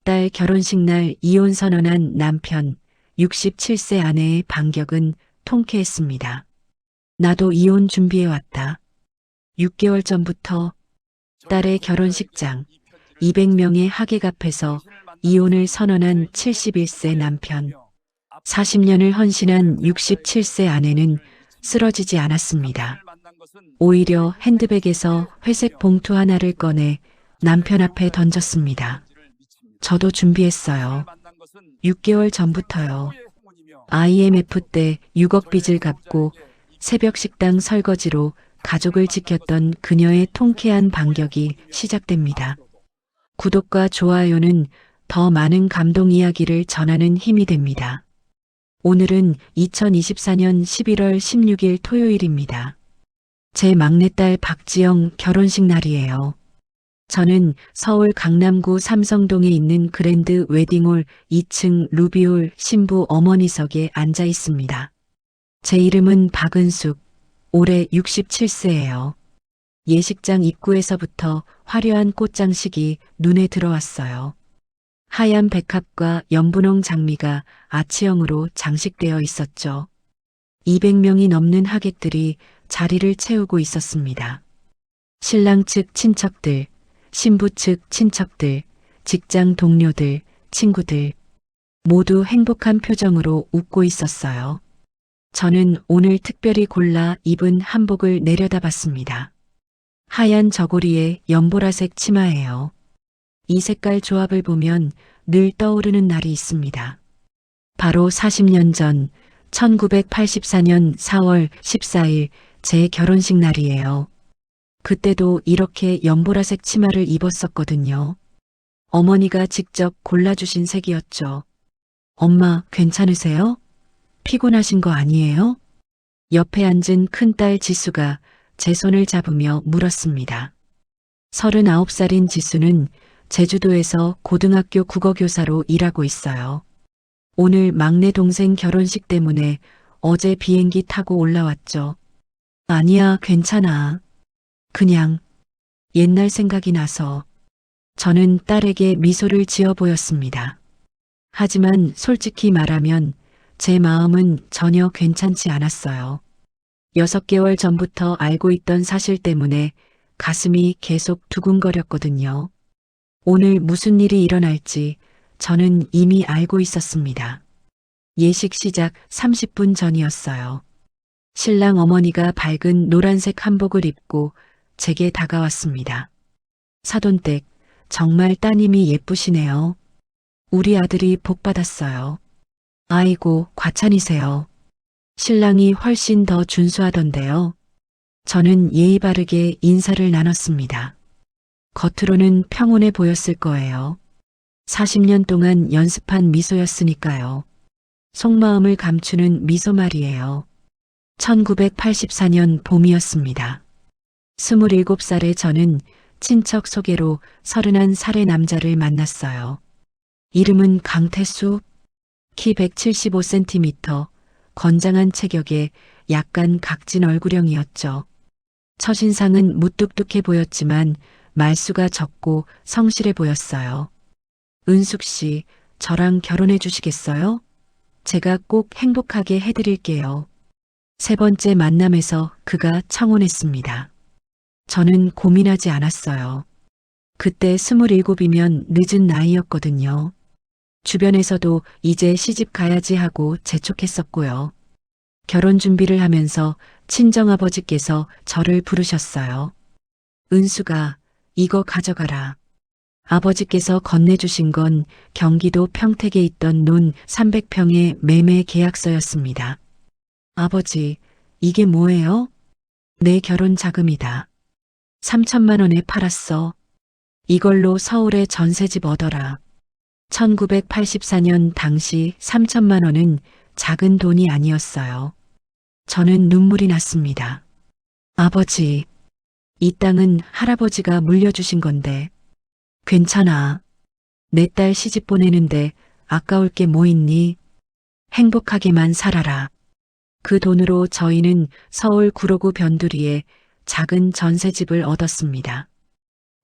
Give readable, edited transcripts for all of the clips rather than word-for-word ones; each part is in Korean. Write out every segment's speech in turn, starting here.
딸 결혼식 날 이혼 선언한 남편 67세 아내의 반격은 통쾌했습니다. 나도 이혼 준비해왔다. 6개월 전부터 딸의 결혼식장 200명의 하객 앞에서 이혼을 선언한 71세 남편. 40년을 헌신한 67세 아내는 쓰러지지 않았습니다. 오히려 핸드백에서 회색 봉투 하나를 꺼내 남편 앞에 던졌습니다. 저도 준비했어요. 6개월 전부터요. IMF 때 6억 빚을 갚고 새벽 식당 설거지로 가족을 지켰던 그녀의 통쾌한 반격이 시작됩니다. 구독과 좋아요는 더 많은 감동 이야기를 전하는 힘이 됩니다. 오늘은 2024년 11월 16일 토요일입니다. 제 막내딸 박지영 결혼식 날이에요. 저는 서울 강남구 삼성동에 있는 그랜드 웨딩홀 2층 루비홀 신부 어머니석에 앉아 있습니다. 제 이름은 박은숙, 올해 67세예요. 예식장 입구에서부터 화려한 꽃장식이 눈에 들어왔어요. 하얀 백합과 연분홍 장미가 아치형으로 장식되어 있었죠. 200명이 넘는 하객들이 자리를 채우고 있었습니다. 신랑 측 친척들, 신부 측 친척들, 직장 동료들, 친구들 모두 행복한 표정으로 웃고 있었어요. 저는 오늘 특별히 골라 입은 한복을 내려다봤습니다. 하얀 저고리에 연보라색 치마예요. 이 색깔 조합을 보면 늘 떠오르는 날이 있습니다. 바로 40년 전 1984년 4월 14일 제 결혼식 날이에요. 그때도 이렇게 연보라색 치마를 입었었거든요. 어머니가 직접 골라주신 색이었죠. 엄마, 괜찮으세요? 피곤하신 거 아니에요? 옆에 앉은 큰딸 지수가 제 손을 잡으며 물었습니다. 39살인 지수는 제주도에서 고등학교 국어교사로 일하고 있어요. 오늘 막내 동생 결혼식 때문에 어제 비행기 타고 올라왔죠. 아니야, 괜찮아. 그냥 옛날 생각이 나서. 저는 딸에게 미소를 지어 보였습니다. 하지만 솔직히 말하면 제 마음은 전혀 괜찮지 않았어요. 6개월 전부터 알고 있던 사실 때문에 가슴이 계속 두근거렸거든요. 오늘 무슨 일이 일어날지 저는 이미 알고 있었습니다. 예식 시작 30분 전이었어요. 신랑 어머니가 밝은 노란색 한복을 입고 제게 다가왔습니다. 사돈댁, 정말 따님이 예쁘시네요. 우리 아들이 복 받았어요. 아이고, 과찬이세요. 신랑이 훨씬 더 준수하던데요. 저는 예의 바르게 인사를 나눴습니다. 겉으로는 평온해 보였을 거예요. 40년 동안 연습한 미소였으니까요. 속마음을 감추는 미소 말이에요. 1984년 봄이었습니다. 27살의 저는 친척 소개로 31살의 남자를 만났어요. 이름은 강태수, 키 175cm, 건장한 체격에 약간 각진 얼굴형이었죠. 첫인상은 무뚝뚝해 보였지만 말수가 적고 성실해 보였어요. 은숙 씨, 저랑 결혼해 주시겠어요? 제가 꼭 행복하게 해드릴게요. 세 번째 만남에서 그가 청혼했습니다. 저는 고민하지 않았어요. 그때 27이면 늦은 나이였거든요. 주변에서도 이제 시집 가야지 하고 재촉했었고요. 결혼 준비를 하면서 친정아버지께서 저를 부르셨어요. 은수가 이거 가져가라. 아버지께서 건네주신 건 경기도 평택에 있던 논 300평의 매매 계약서였습니다. 아버지, 이게 뭐예요? 내 결혼 자금이다. 3천만 원에 팔았어. 이걸로 서울에 전세집 얻어라. 1984년 당시 3천만 원은 작은 돈이 아니었어요. 저는 눈물이 났습니다. 아버지, 이 땅은 할아버지가 물려주신 건데. 괜찮아. 내 딸 시집 보내는데 아까울 게 뭐 있니? 행복하게만 살아라. 그 돈으로 저희는 서울 구로구 변두리에 작은 전세집을 얻었습니다.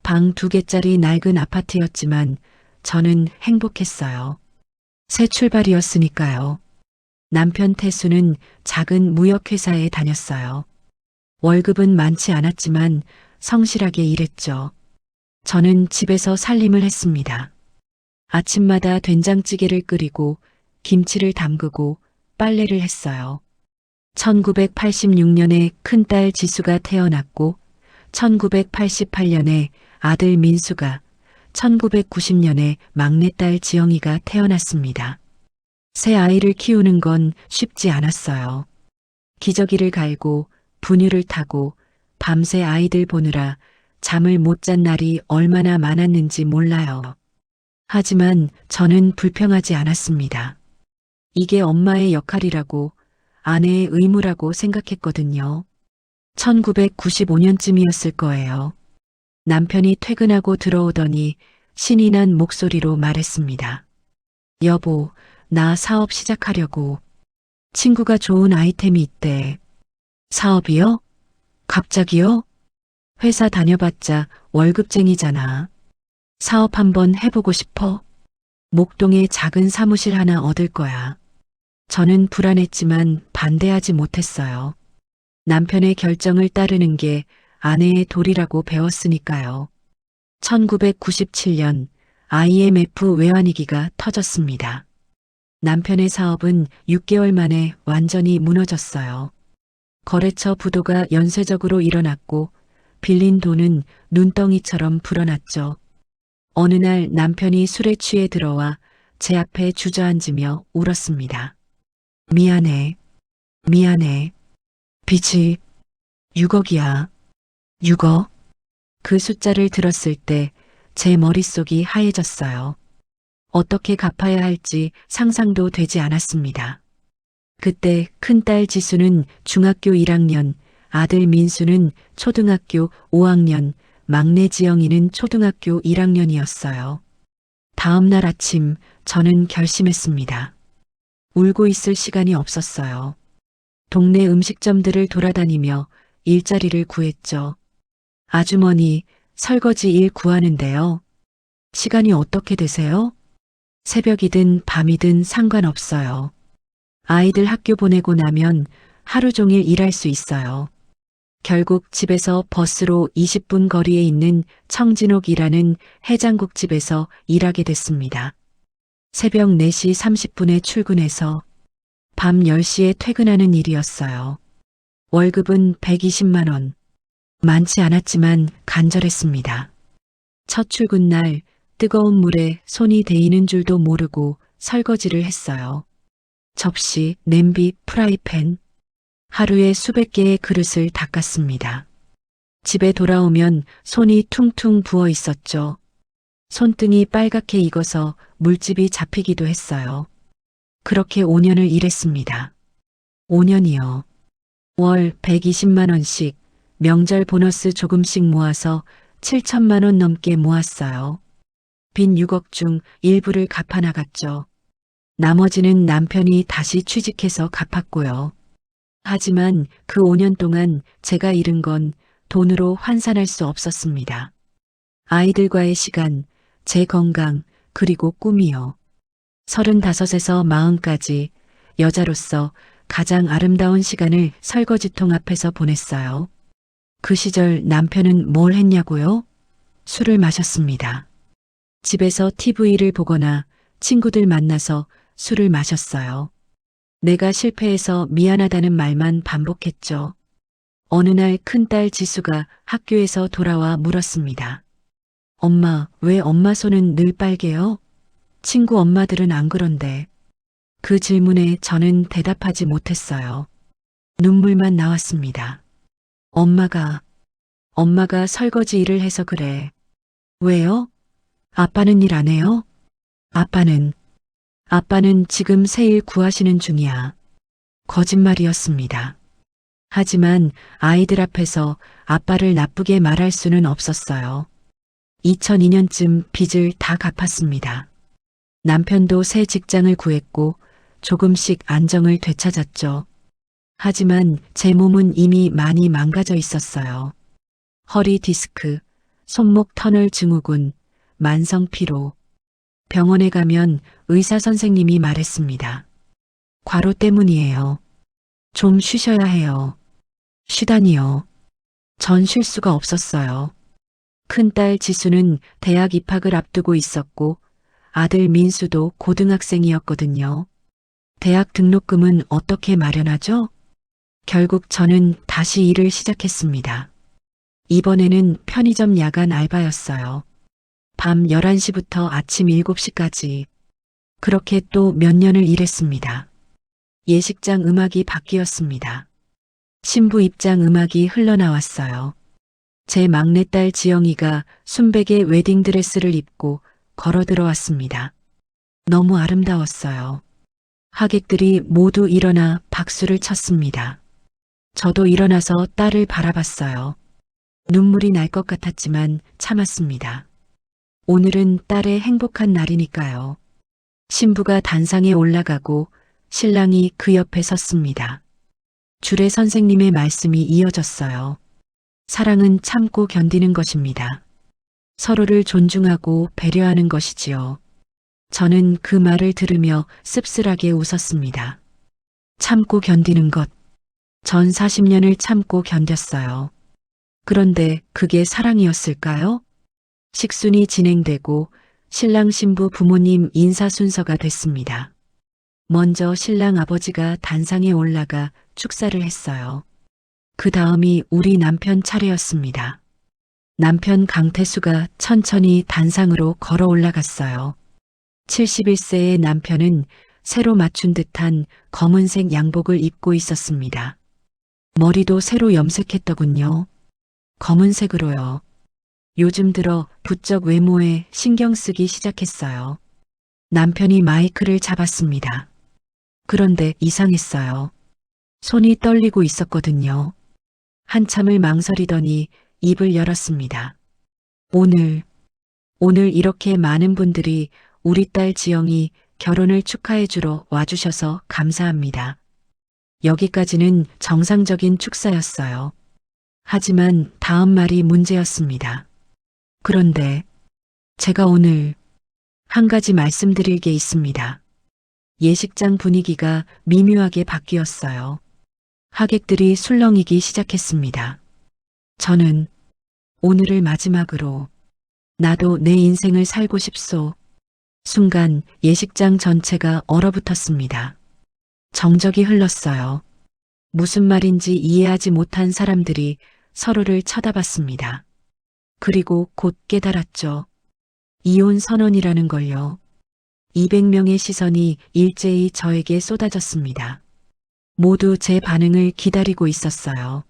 방 2개짜리 낡은 아파트였지만 저는 행복했어요. 새 출발이었으니까요. 남편 태수는 작은 무역회사에 다녔어요. 월급은 많지 않았지만 성실하게 일했죠. 저는 집에서 살림을 했습니다. 아침마다 된장찌개를 끓이고 김치를 담그고 빨래를 했어요. 1986년에 큰딸 지수가 태어났고 1988년에 아들 민수가 1990년에 막내딸 지영이가 태어났습니다. 새 아이를 키우는 건 쉽지 않았어요. 기저귀를 갈고 분유를 타고 밤새 아이들 보느라 잠을 못 잔 날이 얼마나 많았는지 몰라요. 하지만 저는 불평하지 않았습니다. 이게 엄마의 역할이라고, 아내의 의무라고 생각했거든요. 1995년쯤이었을 거예요. 남편이 퇴근하고 들어오더니 신이 난 목소리로 말했습니다. 여보, 나 사업 시작하려고. 친구가 좋은 아이템이 있대. 사업이요? 갑자기요? 회사 다녀봤자 월급쟁이잖아. 사업 한번 해보고 싶어? 목동에 작은 사무실 하나 얻을 거야. 저는 불안했지만 반대하지 못했어요. 남편의 결정을 따르는 게 아내의 도리라고 배웠으니까요. 1997년 IMF 외환위기가 터졌습니다. 남편의 사업은 6개월 만에 완전히 무너졌어요. 거래처 부도가 연쇄적으로 일어났고 빌린 돈은 눈덩이처럼 불어났죠. 어느 날 남편이 술에 취해 들어와 제 앞에 주저앉으며 울었습니다. 미안해. 미안해. 빚이 6억이야. 6억? 그 숫자를 들었을 때 제 머릿속이 하얘졌어요. 어떻게 갚아야 할지 상상도 되지 않았습니다. 그때 큰딸 지수는 중학교 1학년, 아들 민수는 초등학교 5학년, 막내 지영이는 초등학교 1학년이었어요. 다음 날 아침 저는 결심했습니다. 울고 있을 시간이 없었어요. 동네 음식점들을 돌아다니며 일자리를 구했죠. 아주머니, 설거지 일 구하는데요. 시간이 어떻게 되세요? 새벽이든 밤이든 상관없어요. 아이들 학교 보내고 나면 하루 종일 일할 수 있어요. 결국 집에서 버스로 20분 거리에 있는 청진옥이라는 해장국집에서 일하게 됐습니다. 새벽 4시 30분에 출근해서 밤 10시에 퇴근하는 일이었어요. 월급은 120만 원. 많지 않았지만 간절했습니다. 첫 출근 날 뜨거운 물에 손이 데이는 줄도 모르고 설거지를 했어요. 접시, 냄비, 프라이팬. 하루에 수백 개의 그릇을 닦았습니다. 집에 돌아오면 손이 퉁퉁 부어 있었죠. 손등이 빨갛게 익어서 물집이 잡히기도 했어요. 그렇게 5년을 일했습니다. 5년이요. 월 120만 원씩 명절 보너스 조금씩 모아서 7천만 원 넘게 모았어요. 빈 6억 중 일부를 갚아 나갔죠. 나머지는 남편이 다시 취직해서 갚았고요. 하지만 그 5년 동안 제가 잃은 건 돈으로 환산할 수 없었습니다. 아이들과의 시간, 제 건강, 그리고 꿈이요. 35에서 40까지 여자로서 가장 아름다운 시간을 설거지통 앞에서 보냈어요. 그 시절 남편은 뭘 했냐고요? 술을 마셨습니다. 집에서 TV를 보거나 친구들 만나서 술을 마셨어요. 내가 실패해서 미안하다는 말만 반복했죠. 어느 날 큰딸 지수가 학교에서 돌아와 물었습니다. 엄마, 왜 엄마 손은 늘 빨개요? 친구 엄마들은 안 그런데. 그 질문에 저는 대답하지 못했어요. 눈물만 나왔습니다. 엄마가 설거지 일을 해서 그래. 왜요? 아빠는 일 안 해요? 아빠는 지금 새 일 구하시는 중이야. 거짓말이었습니다. 하지만 아이들 앞에서 아빠를 나쁘게 말할 수는 없었어요. 2002년쯤 빚을 다 갚았습니다. 남편도 새 직장을 구했고 조금씩 안정을 되찾았죠. 하지만 제 몸은 이미 많이 망가져 있었어요. 허리 디스크, 손목 터널 증후군, 만성 피로. 병원에 가면 의사 선생님이 말했습니다. 과로 때문이에요. 좀 쉬셔야 해요. 쉬다니요. 전 쉴 수가 없었어요. 큰딸 지수는 대학 입학을 앞두고 있었고 아들 민수도 고등학생이었거든요. 대학 등록금은 어떻게 마련하죠? 결국 저는 다시 일을 시작했습니다. 이번에는 편의점 야간 알바였어요. 밤 11시부터 아침 7시까지. 그렇게 또 몇 년을 일했습니다. 예식장 음악이 바뀌었습니다. 신부 입장 음악이 흘러나왔어요. 제 막내딸 지영이가 순백의 웨딩드레스를 입고 걸어 들어왔습니다. 너무 아름다웠어요. 하객들이 모두 일어나 박수를 쳤습니다. 저도 일어나서 딸을 바라봤어요. 눈물이 날 것 같았지만 참았습니다. 오늘은 딸의 행복한 날이니까요. 신부가 단상에 올라가고 신랑이 그 옆에 섰습니다. 주례 선생님의 말씀이 이어졌어요. 사랑은 참고 견디는 것입니다. 서로를 존중하고 배려하는 것이지요. 저는 그 말을 들으며 씁쓸하게 웃었습니다. 참고 견디는 것. 전 40년을 참고 견뎠어요. 그런데 그게 사랑이었을까요? 식순이 진행되고 신랑 신부 부모님 인사 순서가 됐습니다. 먼저 신랑 아버지가 단상에 올라가 축사를 했어요. 그 다음이 우리 남편 차례였습니다. 남편 강태수가 천천히 단상으로 걸어 올라갔어요. 71세의 남편은 새로 맞춘 듯한 검은색 양복을 입고 있었습니다. 머리도 새로 염색했더군요. 검은색으로요. 요즘 들어 부쩍 외모에 신경 쓰기 시작했어요. 남편이 마이크를 잡았습니다. 그런데 이상했어요. 손이 떨리고 있었거든요. 한참을 망설이더니 입을 열었습니다. 오늘 이렇게 많은 분들이 우리 딸 지영이 결혼을 축하해 주러 와주셔서 감사합니다. 여기까지는 정상적인 축사였어요. 하지만 다음 말이 문제였습니다. 그런데 제가 오늘 한 가지 말씀드릴 게 있습니다. 예식장 분위기가 미묘하게 바뀌었어요. 하객들이 술렁이기 시작했습니다. 저는 오늘을 마지막으로 나도 내 인생을 살고 싶소. 순간 예식장 전체가 얼어붙었습니다. 정적이 흘렀어요. 무슨 말인지 이해하지 못한 사람들이 서로를 쳐다봤습니다. 그리고 곧 깨달았죠. 이혼 선언이라는 걸요. 200명의 시선이 일제히 저에게 쏟아졌습니다. 모두 제 반응을 기다리고 있었어요.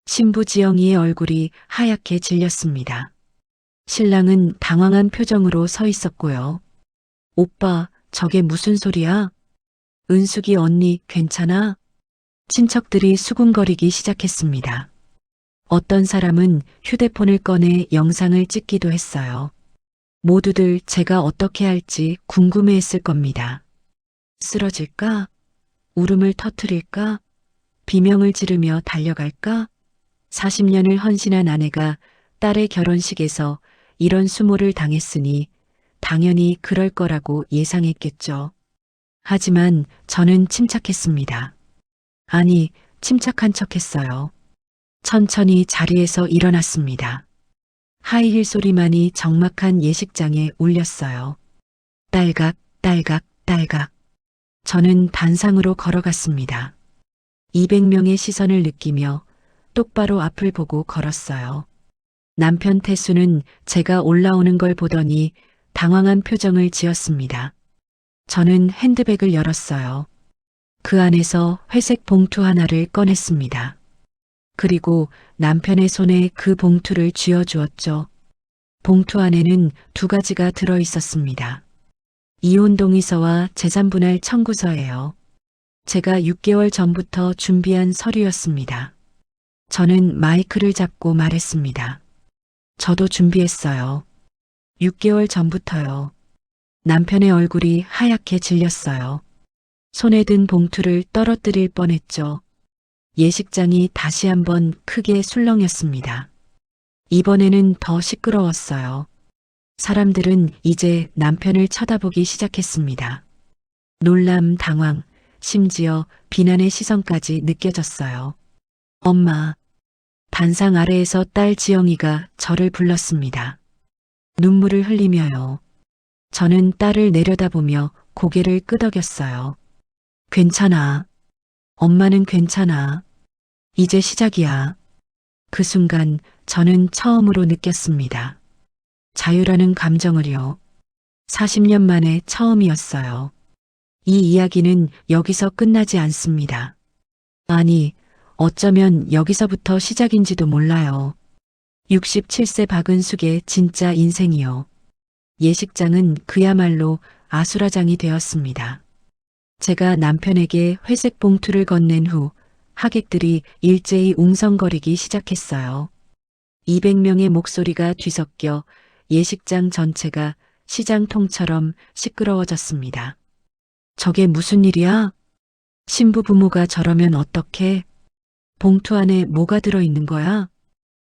신부 지영이의 얼굴이 하얗게 질렸습니다. 신랑은 당황한 표정으로 서 있었고요. 오빠, 저게 무슨 소리야? 은숙이 언니, 괜찮아? 친척들이 수군거리기 시작했습니다. 어떤 사람은 휴대폰을 꺼내 영상을 찍기도 했어요. 모두들 제가 어떻게 할지 궁금해했을 겁니다. 쓰러질까? 울음을 터뜨릴까? 비명을 지르며 달려갈까? 40년을 헌신한 아내가 딸의 결혼식에서 이런 수모를 당했으니 당연히 그럴 거라고 예상했겠죠. 하지만 저는 침착했습니다. 아니, 침착한 척했어요. 천천히 자리에서 일어났습니다. 하이힐 소리만이 적막한 예식장에 울렸어요. 딸각, 딸각, 딸각. 저는 단상으로 걸어갔습니다. 200명의 시선을 느끼며 똑바로 앞을 보고 걸었어요. 남편 태수는 제가 올라오는 걸 보더니 당황한 표정을 지었습니다. 저는 핸드백을 열었어요. 그 안에서 회색 봉투 하나를 꺼냈습니다. 그리고 남편의 손에 그 봉투를 쥐어주었죠. 봉투 안에는 2가지가 들어 있었습니다. 이혼 동의서와 재산분할 청구서예요. 제가 6개월 전부터 준비한 서류였습니다. 저는 마이크를 잡고 말했습니다. 저도 준비했어요. 6개월 전부터요. 남편의 얼굴이 하얗게 질렸어요. 손에 든 봉투를 떨어뜨릴 뻔했죠. 예식장이 다시 한번 크게 술렁였습니다. 이번에는 더 시끄러웠어요. 사람들은 이제 남편을 쳐다보기 시작했습니다. 놀람, 당황, 심지어 비난의 시선까지 느껴졌어요. 엄마, 단상 아래에서 딸 지영이가 저를 불렀습니다. 눈물을 흘리며요. 저는 딸을 내려다보며 고개를 끄덕였어요. 괜찮아. 엄마는 괜찮아. 이제 시작이야. 그 순간 저는 처음으로 느꼈습니다. 자유라는 감정을요. 40년 만에 처음이었어요. 이 이야기는 여기서 끝나지 않습니다. 아니, 어쩌면 여기서부터 시작인지도 몰라요. 67세 박은숙의 진짜 인생이요. 예식장은 그야말로 아수라장이 되었습니다. 제가 남편에게 회색 봉투를 건넨 후 하객들이 일제히 웅성거리기 시작했어요. 200명의 목소리가 뒤섞여 예식장 전체가 시장통처럼 시끄러워졌습니다. 저게 무슨 일이야? 신부 부모가 저러면 어떡해? 봉투 안에 뭐가 들어있는 거야?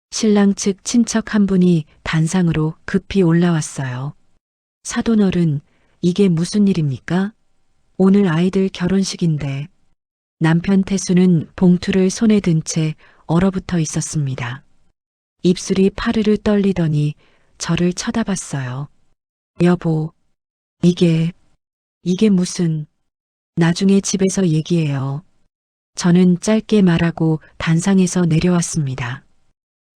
신랑 측 친척 한 분이 단상으로 급히 올라왔어요. 사돈어른, 이게 무슨 일입니까? 오늘 아이들 결혼식인데. 남편 태수는 봉투를 손에 든 채 얼어붙어 있었습니다. 입술이 파르르 떨리더니 저를 쳐다봤어요. 여보, 이게 무슨, 나중에 집에서 얘기해요. 저는 짧게 말하고 단상에서 내려왔습니다.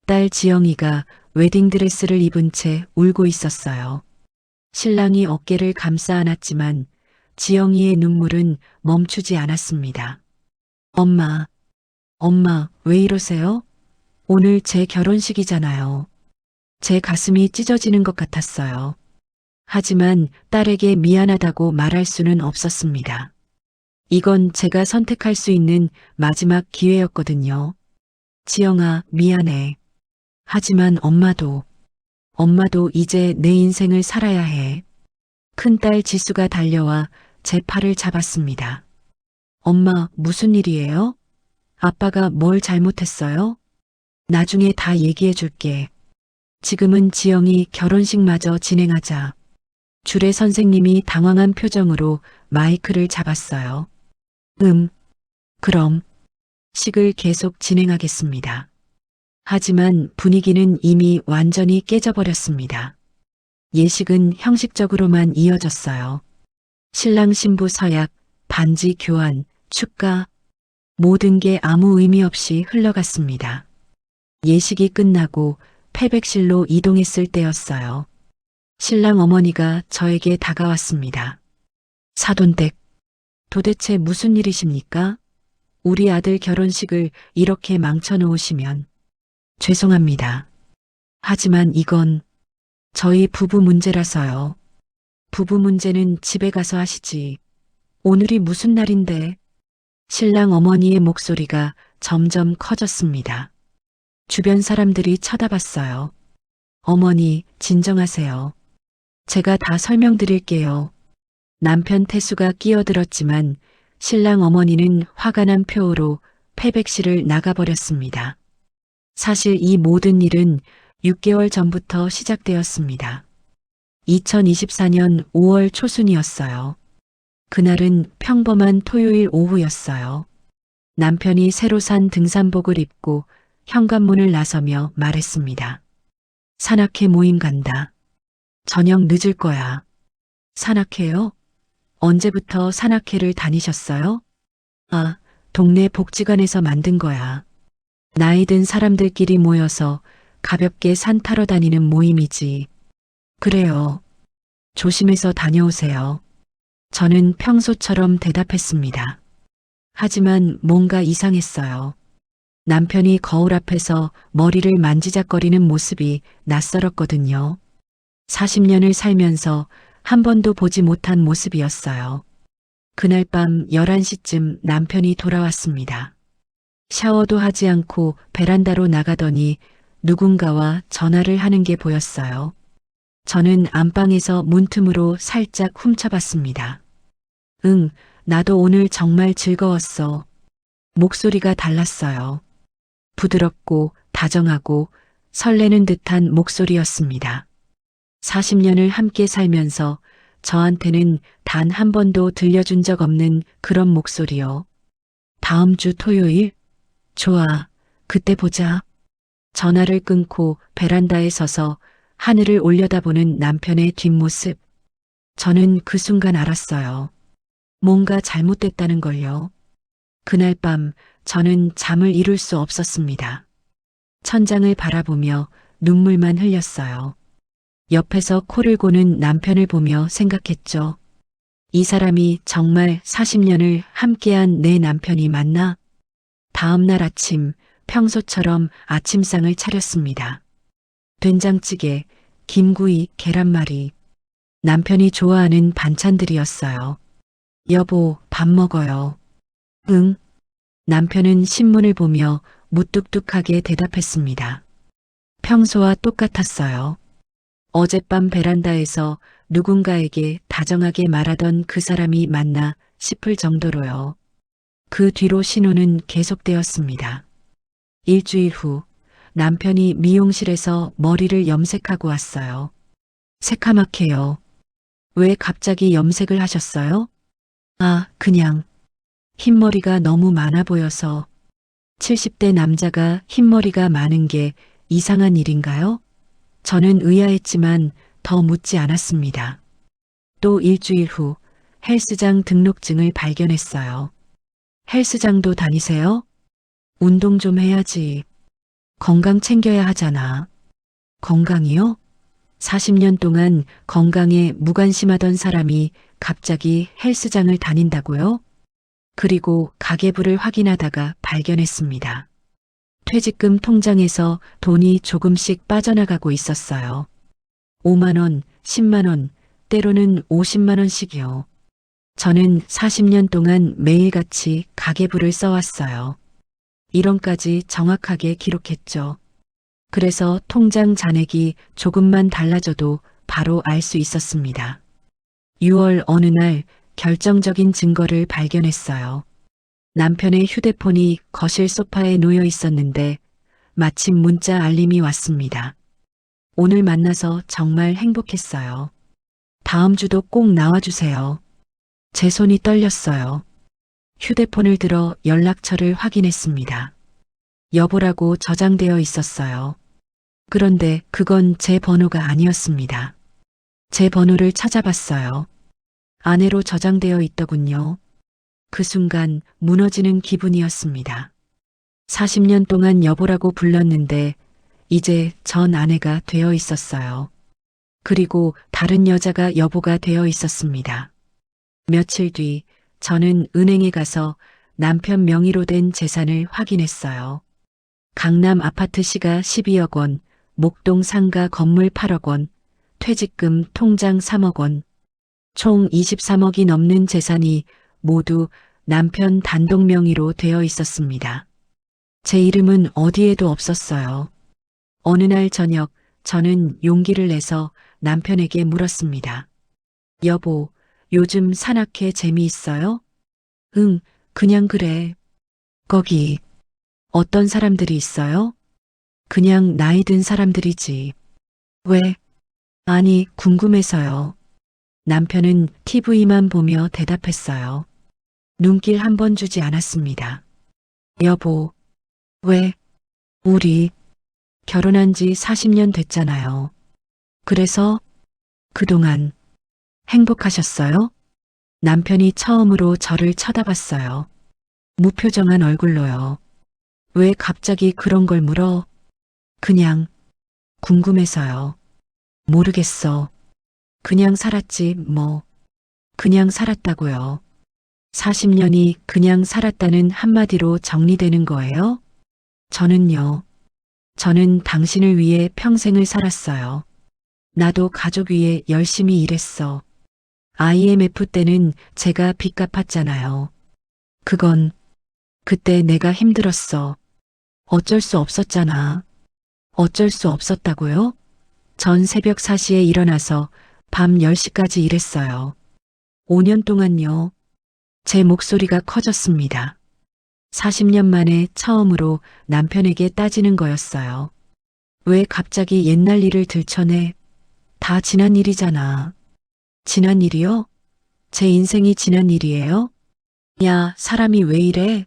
딸 지영이가 웨딩드레스를 입은 채 울고 있었어요. 신랑이 어깨를 감싸 안았지만 지영이의 눈물은 멈추지 않았습니다. 엄마, 왜 이러세요? 오늘 제 결혼식이잖아요. 제 가슴이 찢어지는 것 같았어요. 하지만 딸에게 미안하다고 말할 수는 없었습니다. 이건 제가 선택할 수 있는 마지막 기회였거든요. 지영아, 미안해. 하지만 엄마도 이제 내 인생을 살아야 해. 큰딸 지수가 달려와 제 팔을 잡았습니다. 엄마, 무슨 일이에요? 아빠가 뭘 잘못했어요? 나중에 다 얘기해 줄게. 지금은 지영이 결혼식마저 진행하자. 주례 선생님이 당황한 표정으로 마이크를 잡았어요. 그럼 식을 계속 진행하겠습니다. 하지만 분위기는 이미 완전히 깨져버렸습니다. 예식은 형식적으로만 이어졌어요. 신랑 신부 서약, 반지 교환, 축가, 모든 게 아무 의미 없이 흘러갔습니다. 예식이 끝나고 패백실로 이동했을 때였어요. 신랑 어머니가 저에게 다가왔습니다. 사돈댁, 도대체 무슨 일이십니까? 우리 아들 결혼식을 이렇게 망쳐놓으시면 죄송합니다. 하지만 이건 저희 부부 문제라서요. 부부 문제는 집에 가서 하시지. 오늘이 무슨 날인데? 신랑 어머니의 목소리가 점점 커졌습니다. 주변 사람들이 쳐다봤어요. 어머니, 진정하세요. 제가 다 설명드릴게요. 남편 태수가 끼어들었지만 신랑 어머니는 화가 난 표호로 패백실을 나가버렸습니다. 사실 이 모든 일은 6개월 전부터 시작되었습니다. 2024년 5월 초순이었어요. 그날은 평범한 토요일 오후였어요. 남편이 새로 산 등산복을 입고 현관문을 나서며 말했습니다. 산악회 모임 간다. 저녁 늦을 거야. 산악회요? 언제부터 산악회를 다니셨어요? 아, 동네 복지관에서 만든 거야. 나이 든 사람들끼리 모여서 가볍게 산 타러 다니는 모임이지. 그래요. 조심해서 다녀오세요. 저는 평소처럼 대답했습니다. 하지만 뭔가 이상했어요. 남편이 거울 앞에서 머리를 만지작거리는 모습이 낯설었거든요. 40년을 살면서 한 번도 보지 못한 모습이었어요. 그날 밤 11시쯤 남편이 돌아왔습니다. 샤워도 하지 않고 베란다로 나가더니 누군가와 전화를 하는 게 보였어요. 저는 안방에서 문틈으로 살짝 훔쳐봤습니다. 응, 나도 오늘 정말 즐거웠어. 목소리가 달랐어요. 부드럽고 다정하고 설레는 듯한 목소리였습니다. 40년을 함께 살면서 저한테는 단 한 번도 들려준 적 없는 그런 목소리요. 다음 주 토요일? 좋아. 그때 보자. 전화를 끊고 베란다에 서서 하늘을 올려다보는 남편의 뒷모습. 저는 그 순간 알았어요. 뭔가 잘못됐다는 걸요. 그날 밤 저는 잠을 이룰 수 없었습니다. 천장을 바라보며 눈물만 흘렸어요. 옆에서 코를 고는 남편을 보며 생각했죠. 이 사람이 정말 40년을 함께한 내 남편이 맞나? 다음 날 아침 평소처럼 아침상을 차렸습니다. 된장찌개, 김구이, 계란말이. 남편이 좋아하는 반찬들이었어요. 여보, 밥 먹어요. 응. 남편은 신문을 보며 무뚝뚝하게 대답했습니다. 평소와 똑같았어요. 어젯밤 베란다에서 누군가에게 다정하게 말하던 그 사람이 맞나 싶을 정도로요. 그 뒤로 신호는 계속되었습니다. 일주일 후 남편이 미용실에서 머리를 염색하고 왔어요. 새카맣게요. 왜 갑자기 염색을 하셨어요? 아, 그냥 흰머리가 너무 많아 보여서. 70대 남자가 흰머리가 많은 게 이상한 일인가요? 저는 의아했지만 더 묻지 않았습니다. 또 일주일 후 헬스장 등록증을 발견했어요. 헬스장도 다니세요? 운동 좀 해야지. 건강 챙겨야 하잖아. 건강이요? 40년 동안 건강에 무관심하던 사람이 갑자기 헬스장을 다닌다고요? 그리고 가계부를 확인하다가 발견했습니다. 퇴직금 통장에서 돈이 조금씩 빠져나가고 있었어요. 5만 원, 10만 원, 때로는 50만 원씩이요. 저는 40년 동안 매일같이 가계부를 써왔어요. 1원까지 정확하게 기록했죠. 그래서 통장 잔액이 조금만 달라져도 바로 알 수 있었습니다. 6월 어느 날 결정적인 증거를 발견했어요. 남편의 휴대폰이 거실 소파에 놓여 있었는데 마침 문자 알림이 왔습니다. 오늘 만나서 정말 행복했어요. 다음 주도 꼭 나와주세요. 제 손이 떨렸어요. 휴대폰을 들어 연락처를 확인했습니다. 여보라고 저장되어 있었어요. 그런데 그건 제 번호가 아니었습니다. 제 번호를 찾아봤어요. 아내로 저장되어 있더군요. 그 순간 무너지는 기분이었습니다. 40년 동안 여보라고 불렀는데 이제 전 아내가 되어 있었어요. 그리고 다른 여자가 여보가 되어 있었습니다. 며칠 뒤 저는 은행에 가서 남편 명의로 된 재산을 확인했어요. 강남 아파트 시가 12억 원, 목동 상가 건물 8억 원, 퇴직금 통장 3억 원, 총 23억이 넘는 재산이 모두 남편 단독 명의로 되어 있었습니다. 제 이름은 어디에도 없었어요. 어느 날 저녁 저는 용기를 내서 남편에게 물었습니다. 여보, 요즘 산악회 재미있어요? 응, 그냥 그래. 거기 어떤 사람들이 있어요? 그냥 나이 든 사람들이지. 왜? 아니, 궁금해서요. 남편은 TV만 보며 대답했어요. 눈길 한 번 주지 않았습니다. 여보, 왜? 우리 결혼한 지 40년 됐잖아요. 그래서 그동안 행복하셨어요? 남편이 처음으로 저를 쳐다봤어요. 무표정한 얼굴로요. 왜 갑자기 그런 걸 물어? 그냥 궁금해서요. 모르겠어. 그냥 살았지, 뭐. 그냥 살았다고요. 40년이 그냥 살았다는 한마디로 정리되는 거예요? 저는 당신을 위해 평생을 살았어요. 나도 가족 위해 열심히 일했어. IMF 때는 제가 빚 갚았잖아요. 그건 그때 내가 힘들었어. 어쩔 수 없었잖아. 어쩔 수 없었다고요? 전 새벽 4시에 일어나서 밤 10시까지 일했어요. 5년 동안요. 제 목소리가 커졌습니다. 40년 만에 처음으로 남편에게 따지는 거였어요. 왜 갑자기 옛날 일을 들춰내? 다 지난 일이잖아. 지난 일이요? 제 인생이 지난 일이에요? 야, 사람이 왜 이래?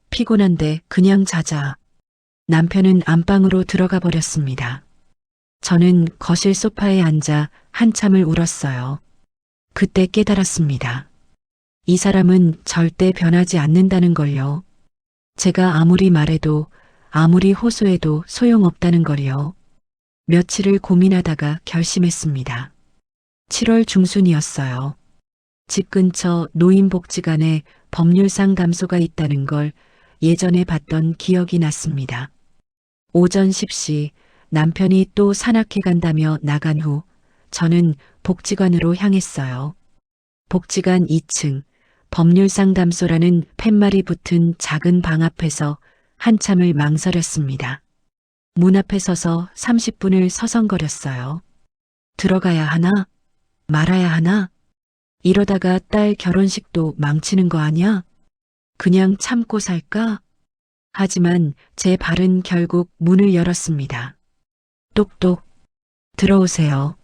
피곤한데 그냥 자자. 남편은 안방으로 들어가 버렸습니다. 저는 거실 소파에 앉아 한참을 울었어요. 그때 깨달았습니다. 이 사람은 절대 변하지 않는다는 걸요. 제가 아무리 말해도 아무리 호소해도 소용없다는 걸요. 며칠을 고민하다가 결심했습니다. 7월 중순이었어요. 집 근처 노인복지관에 법률상담소가 있다는 걸 예전에 봤던 기억이 났습니다. 오전 10시 남편이 또 산악회 간다며 나간 후 저는 복지관으로 향했어요. 복지관 2층 법률상담소라는 팻말이 붙은 작은 방 앞에서 한참을 망설였습니다. 문 앞에 서서 30분을 서성거렸어요. 들어가야 하나? 말아야 하나? 이러다가 딸 결혼식도 망치는 거 아냐? 그냥 참고 살까? 하지만 제 발은 결국 문을 열었습니다. 똑똑. 들어오세요.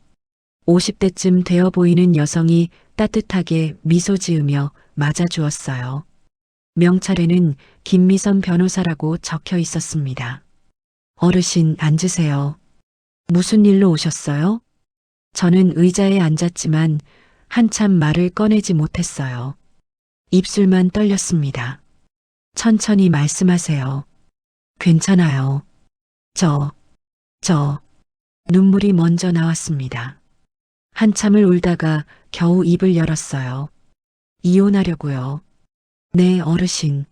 50대쯤 되어 보이는 여성이 따뜻하게 미소 지으며 맞아주었어요. 명찰에는 김미선 변호사라고 적혀 있었습니다. 어르신 앉으세요. 무슨 일로 오셨어요? 저는 의자에 앉았지만 한참 말을 꺼내지 못했어요. 입술만 떨렸습니다. 천천히 말씀하세요. 괜찮아요. 저, 눈물이 먼저 나왔습니다. 한참을 울다가 겨우 입을 열었어요. 이혼하려고요. 네, 어르신.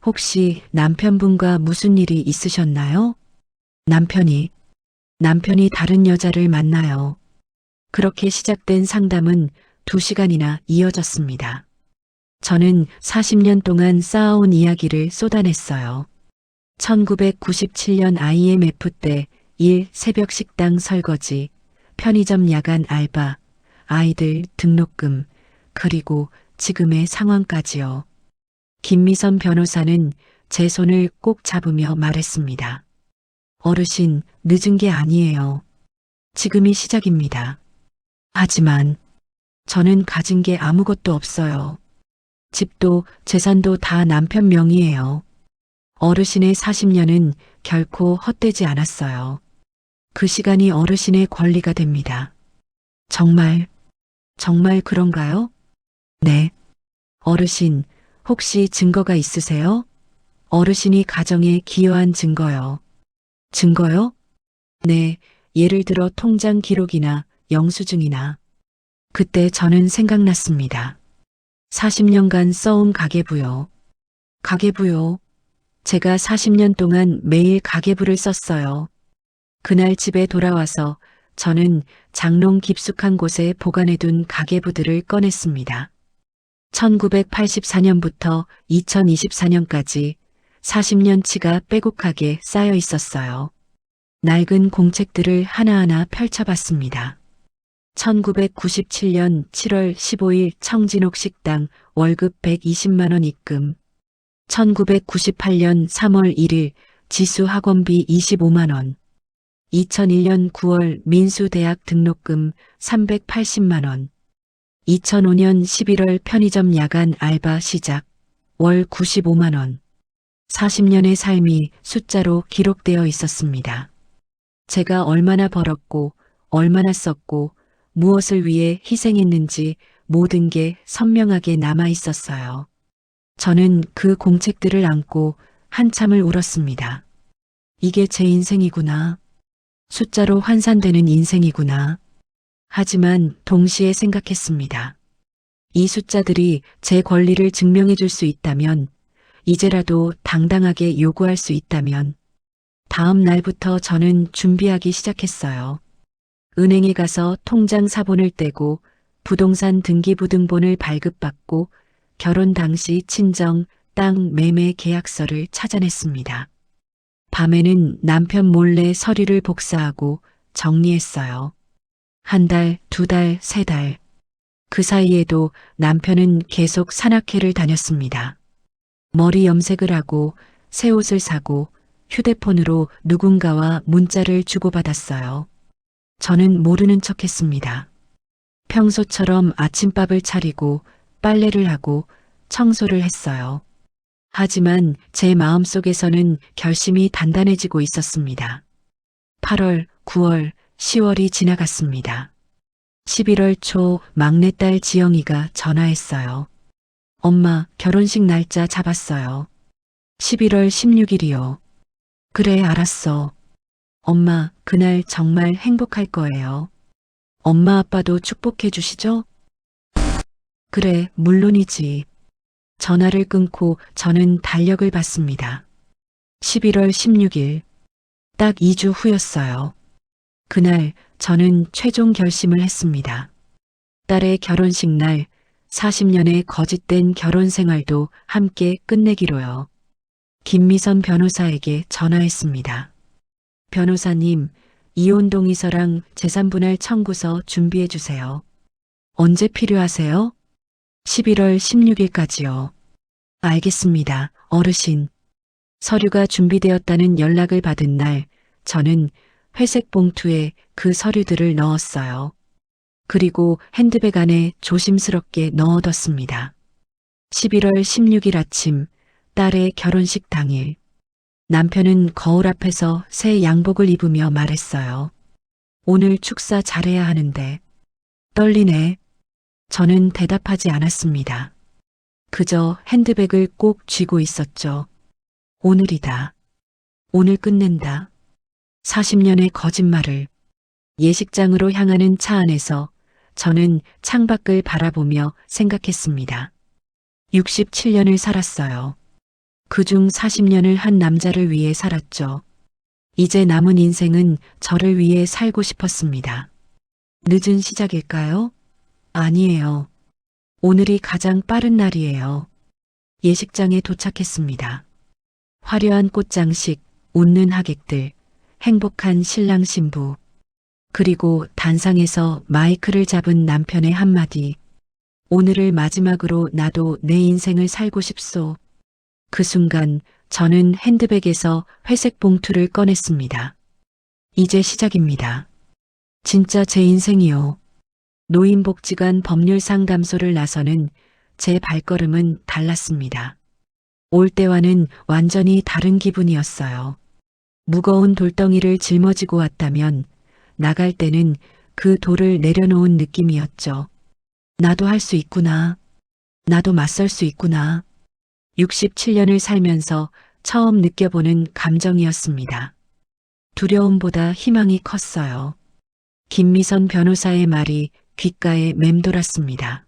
혹시 남편분과 무슨 일이 있으셨나요? 남편이 다른 여자를 만나요. 그렇게 시작된 상담은 2시간이나 이어졌습니다. 저는 40년 동안 쌓아온 이야기를 쏟아냈어요. 1997년 IMF 때 일 새벽 식당 설거지, 편의점 야간 알바, 아이들 등록금, 그리고 지금의 상황까지요. 김미선 변호사는 제 손을 꼭 잡으며 말했습니다. 어르신, 늦은 게 아니에요. 지금이 시작입니다. 하지만 저는 가진 게 아무것도 없어요. 집도 재산도 다 남편 명의예요. 어르신의 40년은 결코 헛되지 않았어요. 그 시간이 어르신의 권리가 됩니다. 정말 그런가요? 네. 어르신, 혹시 증거가 있으세요? 어르신이 가정에 기여한 증거요. 증거요? 네, 예를 들어 통장 기록이나 영수증이나. 그때 저는 생각났습니다. 40년간 써온 가계부요. 가계부요. 제가 40년 동안 매일 가계부를 썼어요. 그날 집에 돌아와서 저는 장롱 깊숙한 곳에 보관해둔 가계부들을 꺼냈습니다. 1984년부터 2024년까지 40년치가 빼곡하게 쌓여 있었어요. 낡은 공책들을 하나하나 펼쳐봤습니다. 1997년 7월 15일 청진옥 식당 월급 120만 원 입금. 1998년 3월 1일 지수 학원비 25만 원. 2001년 9월 민수대학 등록금 380만 원. 2005년 11월 편의점 야간 알바 시작. 월 95만 원. 40년의 삶이 숫자로 기록되어 있었습니다. 제가 얼마나 벌었고 얼마나 썼고 무엇을 위해 희생했는지 모든 게 선명하게 남아 있었어요. 저는 그 공책들을 안고 한참을 울었습니다. 이게 제 인생이구나. 숫자로 환산되는 인생이구나. 하지만 동시에 생각했습니다. 이 숫자들이 제 권리를 증명해 줄 수 있다면, 이제라도 당당하게 요구할 수 있다면, 다음 날부터 저는 준비하기 시작했어요. 은행에 가서 통장 사본을 떼고 부동산 등기부등본을 발급받고 결혼 당시 친정 땅 매매 계약서를 찾아냈습니다. 밤에는 남편 몰래 서류를 복사하고 정리했어요. 1달, 2달, 3달. 그 사이에도 남편은 계속 산악회를 다녔습니다. 머리 염색을 하고 새 옷을 사고 휴대폰으로 누군가와 문자를 주고받았어요. 저는 모르는 척 했습니다. 평소처럼 아침밥을 차리고 빨래를 하고 청소를 했어요. 하지만 제 마음속에서는 결심이 단단해지고 있었습니다. 8월, 9월, 10월이 지나갔습니다. 11월 초 막내딸 지영이가 전화했어요. 엄마, 결혼식 날짜 잡았어요. 11월 16일이요. 그래, 알았어. 엄마, 그날 정말 행복할 거예요. 엄마 아빠도 축복해 주시죠? 그래, 물론이지. 전화를 끊고 저는 달력을 봤습니다. 11월 16일, 딱 2주 후였어요. 그날 저는 최종 결심을 했습니다. 딸의 결혼식 날 40년의 거짓된 결혼 생활도 함께 끝내기로요. 김미선 변호사에게 전화했습니다. 변호사님, 이혼 동의서랑 재산분할 청구서 준비해 주세요. 언제 필요하세요? 11월 16일까지요. 알겠습니다, 어르신. 서류가 준비되었다는 연락을 받은 날, 저는 회색 봉투에 그 서류들을 넣었어요. 그리고 핸드백 안에 조심스럽게 넣어뒀습니다. 11월 16일 아침, 딸의 결혼식 당일. 남편은 거울 앞에서 새 양복을 입으며 말했어요. 오늘 축사 잘해야 하는데. 떨리네. 저는 대답하지 않았습니다. 그저 핸드백을 꼭 쥐고 있었죠. 오늘이다. 오늘 끝낸다. 40년의 거짓말을. 예식장으로 향하는 차 안에서 저는 창밖을 바라보며 생각했습니다. 67년을 살았어요. 그중 40년을 한 남자를 위해 살았죠. 이제 남은 인생은 저를 위해 살고 싶었습니다. 늦은 시작일까요? 아니에요. 오늘이 가장 빠른 날이에요. 예식장에 도착했습니다. 화려한 꽃장식, 웃는 하객들, 행복한 신랑 신부, 그리고 단상에서 마이크를 잡은 남편의 한마디. 오늘을 마지막으로 나도 내 인생을 살고 싶소. 그 순간 저는 핸드백에서 회색 봉투를 꺼냈습니다. 이제 시작입니다. 진짜 제 인생이요. 노인복지관 법률상담소를 나서는 제 발걸음은 달랐습니다. 올 때와는 완전히 다른 기분이었어요. 무거운 돌덩이를 짊어지고 왔다면 나갈 때는 그 돌을 내려놓은 느낌이었죠. 나도 할 수 있구나. 나도 맞설 수 있구나. 67년을 살면서 처음 느껴보는 감정이었습니다. 두려움보다 희망이 컸어요. 김미선 변호사의 말이 귓가에 맴돌았습니다.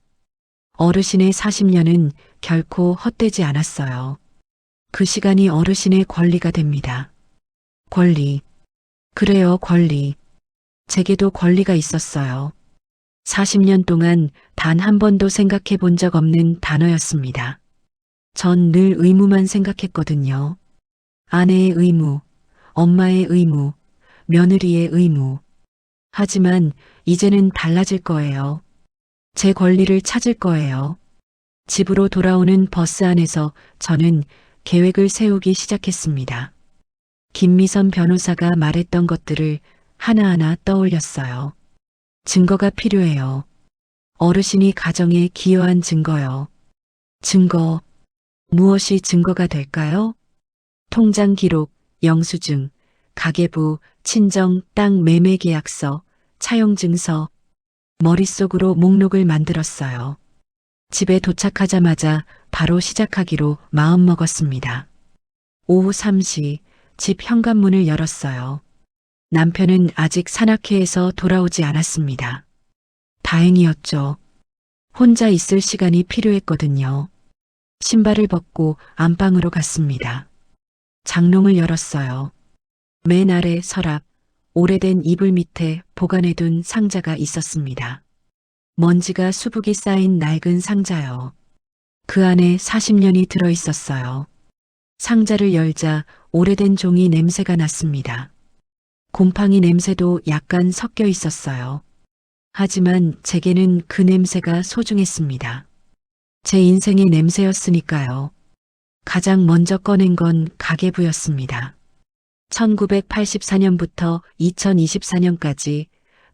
어르신의 40년은 결코 헛되지 않았어요. 그 시간이 어르신의 권리가 됩니다. 권리. 그래요, 권리. 제게도 권리가 있었어요. 40년 동안 단 한 번도 생각해 본 적 없는 단어였습니다. 전 늘 의무만 생각했거든요. 아내의 의무, 엄마의 의무, 며느리의 의무. 하지만 이제는 달라질 거예요. 제 권리를 찾을 거예요. 집으로 돌아오는 버스 안에서 저는 계획을 세우기 시작했습니다. 김미선 변호사가 말했던 것들을 하나하나 떠올렸어요. 증거가 필요해요. 어르신이 가정에 기여한 증거요. 증거. 무엇이 증거가 될까요? 통장 기록, 영수증, 가계부, 친정, 땅 매매 계약서, 차용 증서. 머릿속으로 목록을 만들었어요. 집에 도착하자마자 바로 시작하기로 마음먹었습니다. 오후 3시 집 현관문을 열었어요. 남편은 아직 산악회에서 돌아오지 않았습니다. 다행이었죠. 혼자 있을 시간이 필요했거든요. 신발을 벗고 안방으로 갔습니다. 장롱을 열었어요. 맨 아래 서랍, 오래된 이불 밑에 보관해둔 상자가 있었습니다. 먼지가 수북이 쌓인 낡은 상자요. 그 안에 40년이 들어있었어요. 상자를 열자 오래된 종이 냄새가 났습니다. 곰팡이 냄새도 약간 섞여 있었어요. 하지만 제게는 그 냄새가 소중했습니다. 제 인생의 냄새였으니까요. 가장 먼저 꺼낸 건 가계부였습니다. 1984년부터 2024년까지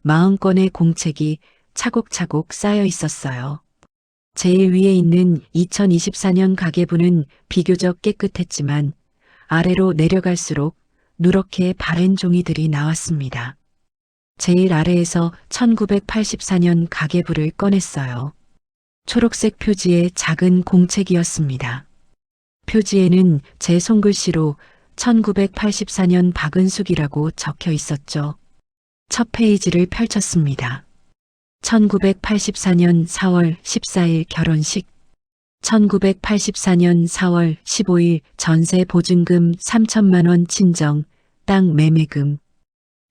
40건의 공책이 차곡차곡 쌓여 있었어요. 제일 위에 있는 2024년 가계부는 비교적 깨끗했지만 아래로 내려갈수록 누렇게 바랜 종이들이 나왔습니다. 제일 아래에서 1984년 가계부를 꺼냈어요. 초록색 표지의 작은 공책이었습니다. 표지에는 제 손글씨로 1984년 박은숙이라고 적혀 있었죠. 첫 페이지를 펼쳤습니다. 1984년 4월 14일 결혼식, 1984년 4월 15일 전세 보증금 3천만 원 친정, 땅 매매금,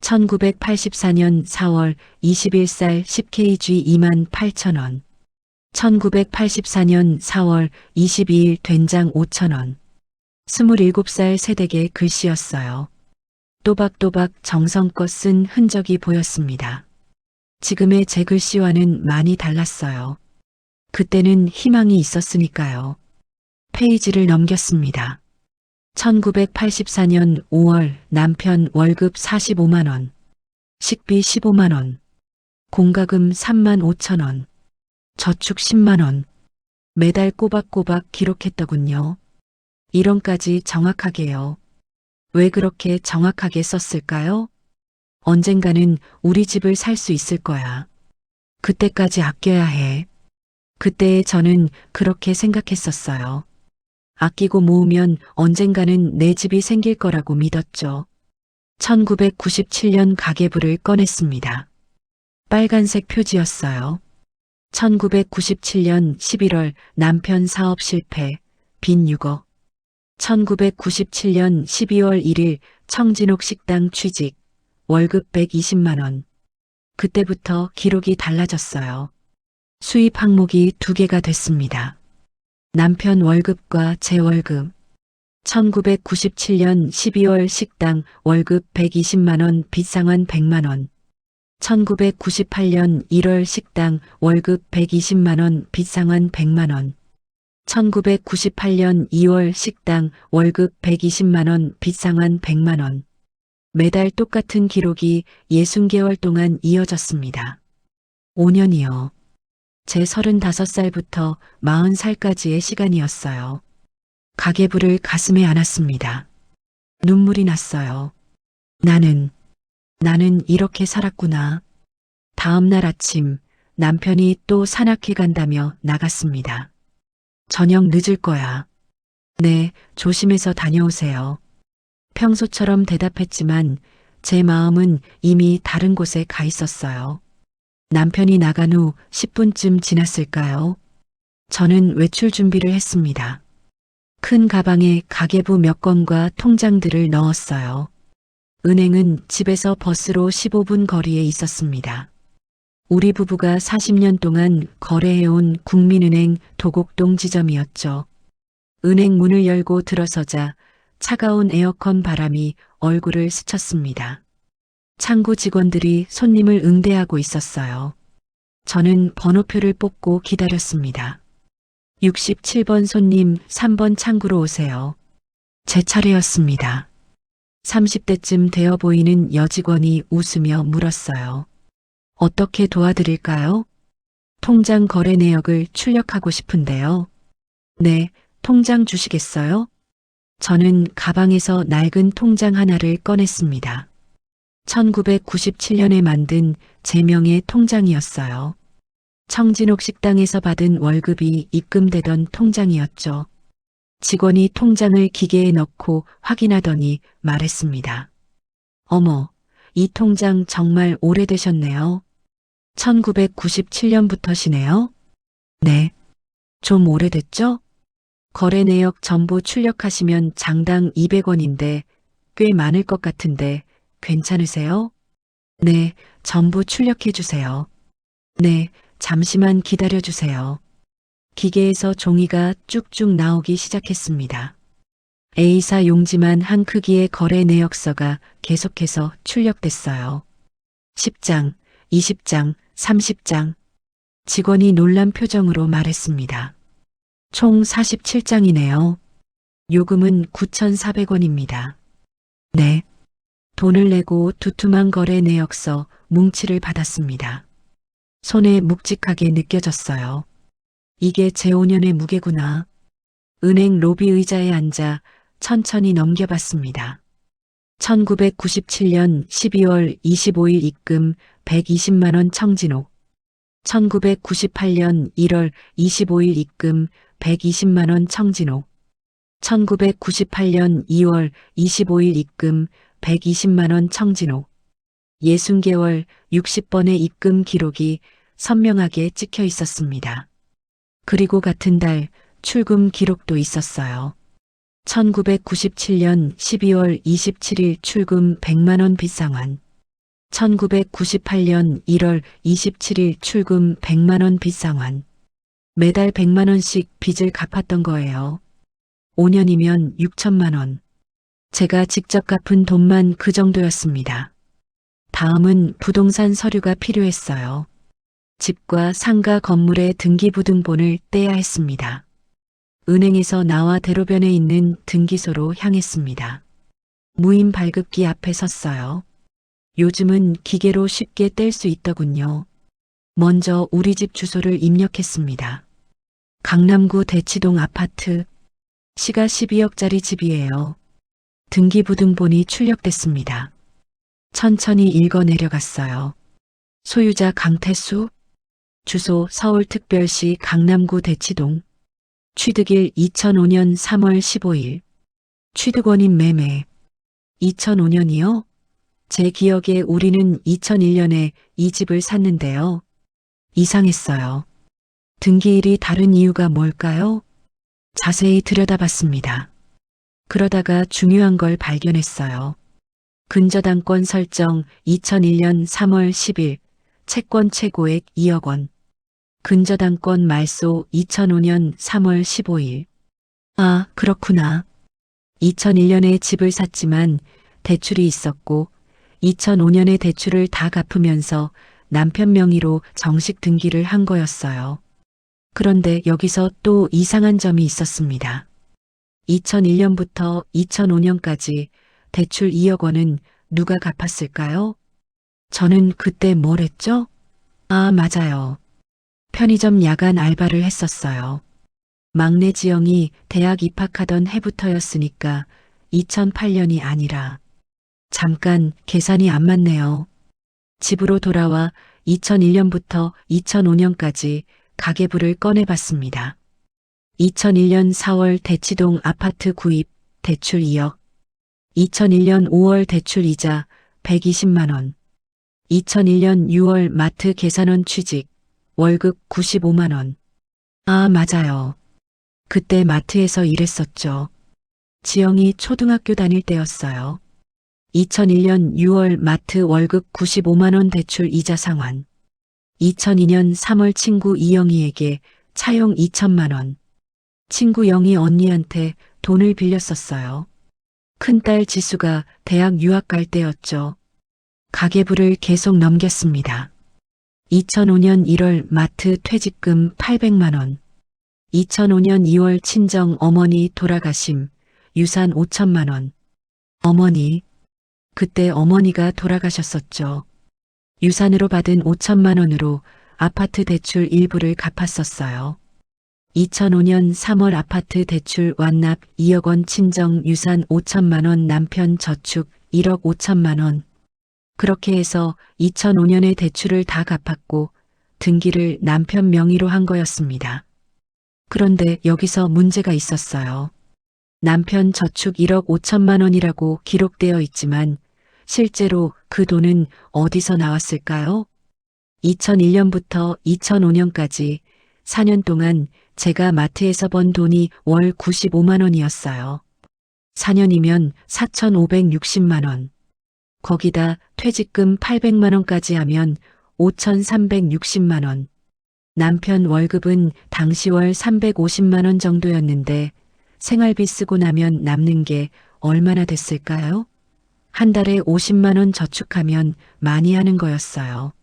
1984년 4월 21살 10kg 2만 8천 원, 1984년 4월 22일 된장 5천 원, 27살 새댁의 글씨였어요. 또박또박 정성껏 쓴 흔적이 보였습니다. 지금의 제 글씨와는 많이 달랐어요. 그때는 희망이 있었으니까요. 페이지를 넘겼습니다. 1984년 5월 남편 월급 45만 원, 식비 15만 원, 공과금 3만 5천 원, 저축 10만 원, 매달 꼬박꼬박 기록했더군요. 1원까지 정확하게요. 왜 그렇게 정확하게 썼을까요? 언젠가는 우리 집을 살 수 있을 거야. 그때까지 아껴야 해. 그때의 저는 그렇게 생각했었어요. 아끼고 모으면 언젠가는 내 집이 생길 거라고 믿었죠. 1997년 가계부를 꺼냈습니다. 빨간색 표지였어요. 1997년 11월 남편 사업 실패, 빈 6억. 1997년 12월 1일 청진옥 식당 취직, 월급 120만 원. 그때부터 기록이 달라졌어요. 수입 항목이 2개가 됐습니다. 남편 월급과 제 월급. 1997년 12월 식당 월급 120만 원 빚상환 100만 원. 1998년 1월 식당 월급 120만 원 빚상환 100만 원. 1998년 2월 식당 월급 120만 원 빚상환 100만 원. 매달 똑같은 기록이 60개월 동안 이어졌습니다. 5년이요. 제 35살부터 40살까지의 시간이었어요. 가계부를 가슴에 안았습니다. 눈물이 났어요. 나는 이렇게 살았구나. 다음 날 아침 남편이 또 산악회 간다며 나갔습니다. 저녁 늦을 거야. 네, 조심해서 다녀오세요. 평소처럼 대답했지만 제 마음은 이미 다른 곳에 가 있었어요. 남편이 나간 후 10분쯤 지났을까요? 저는 외출 준비를 했습니다. 큰 가방에 가계부 몇 건과 통장들을 넣었어요. 은행은 집에서 버스로 15분 거리에 있었습니다. 우리 부부가 40년 동안 거래해온 국민은행 도곡동 지점이었죠. 은행 문을 열고 들어서자 차가운 에어컨 바람이 얼굴을 스쳤습니다. 창구 직원들이 손님을 응대하고 있었어요. 저는 번호표를 뽑고 기다렸습니다. 67번 손님 3번 창구로 오세요. 제 차례였습니다. 30대쯤 되어 보이는 여직원이 웃으며 물었어요. 어떻게 도와드릴까요? 통장 거래 내역을 출력하고 싶은데요. 네, 통장 주시겠어요? 저는 가방에서 낡은 통장 하나를 꺼냈습니다. 1997년에 만든 제 명의 통장이었어요. 청진옥 식당에서 받은 월급이 입금되던 통장이었죠. 직원이 통장을 기계에 넣고 확인하더니 말했습니다. 어머, 이 통장 정말 오래되셨네요. 1997년부터시네요? 네. 좀 오래됐죠? 거래 내역 전부 출력하시면 장당 200원인데 꽤 많을 것 같은데 괜찮으세요? 네, 전부 출력해 주세요. 네, 잠시만 기다려 주세요. 기계에서 종이가 쭉쭉 나오기 시작했습니다. A사 용지만 한 크기의 거래 내역서가 계속해서 출력됐어요. 10장, 20장, 30장. 직원이 놀란 표정으로 말했습니다. 총 47장이네요. 요금은 9,400원입니다. 네. 돈을 내고 두툼한 거래 내역서 뭉치를 받았습니다. 손에 묵직하게 느껴졌어요. 이게 제 5년의 무게구나. 은행 로비 의자에 앉아 천천히 넘겨봤습니다. 1997년 12월 25일 입금 120만 원 청진옥. 1998년 1월 25일 입금 120만 원 청진옥. 1998년 2월 25일 입금 120만 원 청진옥. 60개월 60번의 입금 기록이 선명하게 찍혀 있었습니다. 그리고 같은 달 출금 기록도 있었어요. 1997년 12월 27일 출금 100만 원 빚상환. 1998년 1월 27일 출금 100만 원 빚상환. 매달 100만 원씩 빚을 갚았던 거예요. 5년이면 6천만 원. 제가 직접 갚은 돈만 그 정도였습니다. 다음은 부동산 서류가 필요했어요. 집과 상가 건물의 등기부등본을 떼야 했습니다. 은행에서 나와 대로변에 있는 등기소로 향했습니다. 무인 발급기 앞에 섰어요. 요즘은 기계로 쉽게 뗄 수 있더군요. 먼저 우리 집 주소를 입력했습니다. 강남구 대치동 아파트. 시가 12억짜리 집이에요. 등기부등본이 출력됐습니다. 천천히 읽어 내려갔어요. 소유자 강태수. 주소 서울특별시 강남구 대치동. 취득일 2005년 3월 15일. 취득원인 매매. 2005년이요? 제 기억에 우리는 2001년에 이 집을 샀는데요. 이상했어요. 등기일이 다른 이유가 뭘까요? 자세히 들여다봤습니다. 그러다가 중요한 걸 발견했어요. 근저당권 설정 2001년 3월 10일, 채권 최고액 2억 원. 근저당권 말소 2005년 3월 15일. 아, 그렇구나. 2001년에 집을 샀지만 대출이 있었고 2005년에 대출을 다 갚으면서 남편 명의로 정식 등기를 한 거였어요. 그런데 여기서 또 이상한 점이 있었습니다. 2001년부터 2005년까지 대출 2억 원은 누가 갚았을까요? 저는 그때 뭘 했죠? 아, 맞아요. 편의점 야간 알바를 했었어요. 막내 지영이 대학 입학하던 해부터였으니까 2008년이 아니라. 잠깐 계산이 안 맞네요. 집으로 돌아와 2001년부터 2005년까지 가계부를 꺼내봤습니다. 2001년 4월 대치동 아파트 구입, 대출 2억. 2001년 5월 대출 이자 120만 원. 2001년 6월 마트 계산원 취직, 월급 95만 원. 아, 맞아요. 그때 마트에서 일했었죠. 지영이 초등학교 다닐 때였어요. 2001년 6월 마트 월급 95만 원 대출 이자 상환. 2002년 3월 친구 이영희에게 차용 2천만 원. 친구 영희 언니한테 돈을 빌렸었어요. 큰딸 지수가 대학 유학 갈 때였죠. 가계부를 계속 넘겼습니다. 2005년 1월 마트 퇴직금 800만 원. 2005년 2월 친정 어머니 돌아가심, 유산 5천만 원. 어머니. 그때 어머니가 돌아가셨었죠. 유산으로 받은 5천만 원으로 아파트 대출 일부를 갚았었어요. 2005년 3월 아파트 대출 완납 2억 원 친정 유산 5천만 원 남편 저축 1억 5천만 원. 그렇게 해서 2005년에 대출을 다 갚았고 등기를 남편 명의로 한 거였습니다. 그런데 여기서 문제가 있었어요. 남편 저축 1억 5천만 원이라고 기록되어 있지만 실제로 그 돈은 어디서 나왔을까요? 2001년부터 2005년까지 4년 동안 제가 마트에서 번 돈이 월 95만 원이었어요. 4년이면 4,560만 원. 거기다 퇴직금 800만 원까지 하면 5,360만 원. 남편 월급은 당시 월 350만 원 정도였는데 생활비 쓰고 나면 남는 게 얼마나 됐을까요? 한 달에 50만 원 저축하면 많이 하는 거였어요.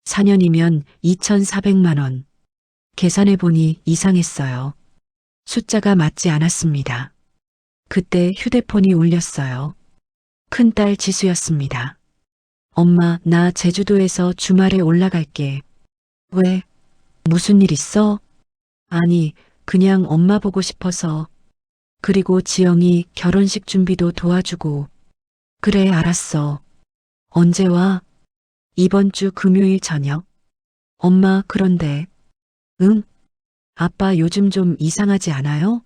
4년이면 2,400만 원. 계산해 보니 이상했어요. 숫자가 맞지 않았습니다. 그때 휴대폰이 울렸어요. 큰딸 지수였습니다. 엄마, 나 제주도에서 주말에 올라갈게. 왜? 무슨 일 있어? 아니, 그냥 엄마 보고 싶어서. 그리고 지영이 결혼식 준비도 도와주고. 그래, 알았어. 언제 와? 이번 주 금요일 저녁. 엄마, 그런데. 응? 아빠 요즘 좀 이상하지 않아요?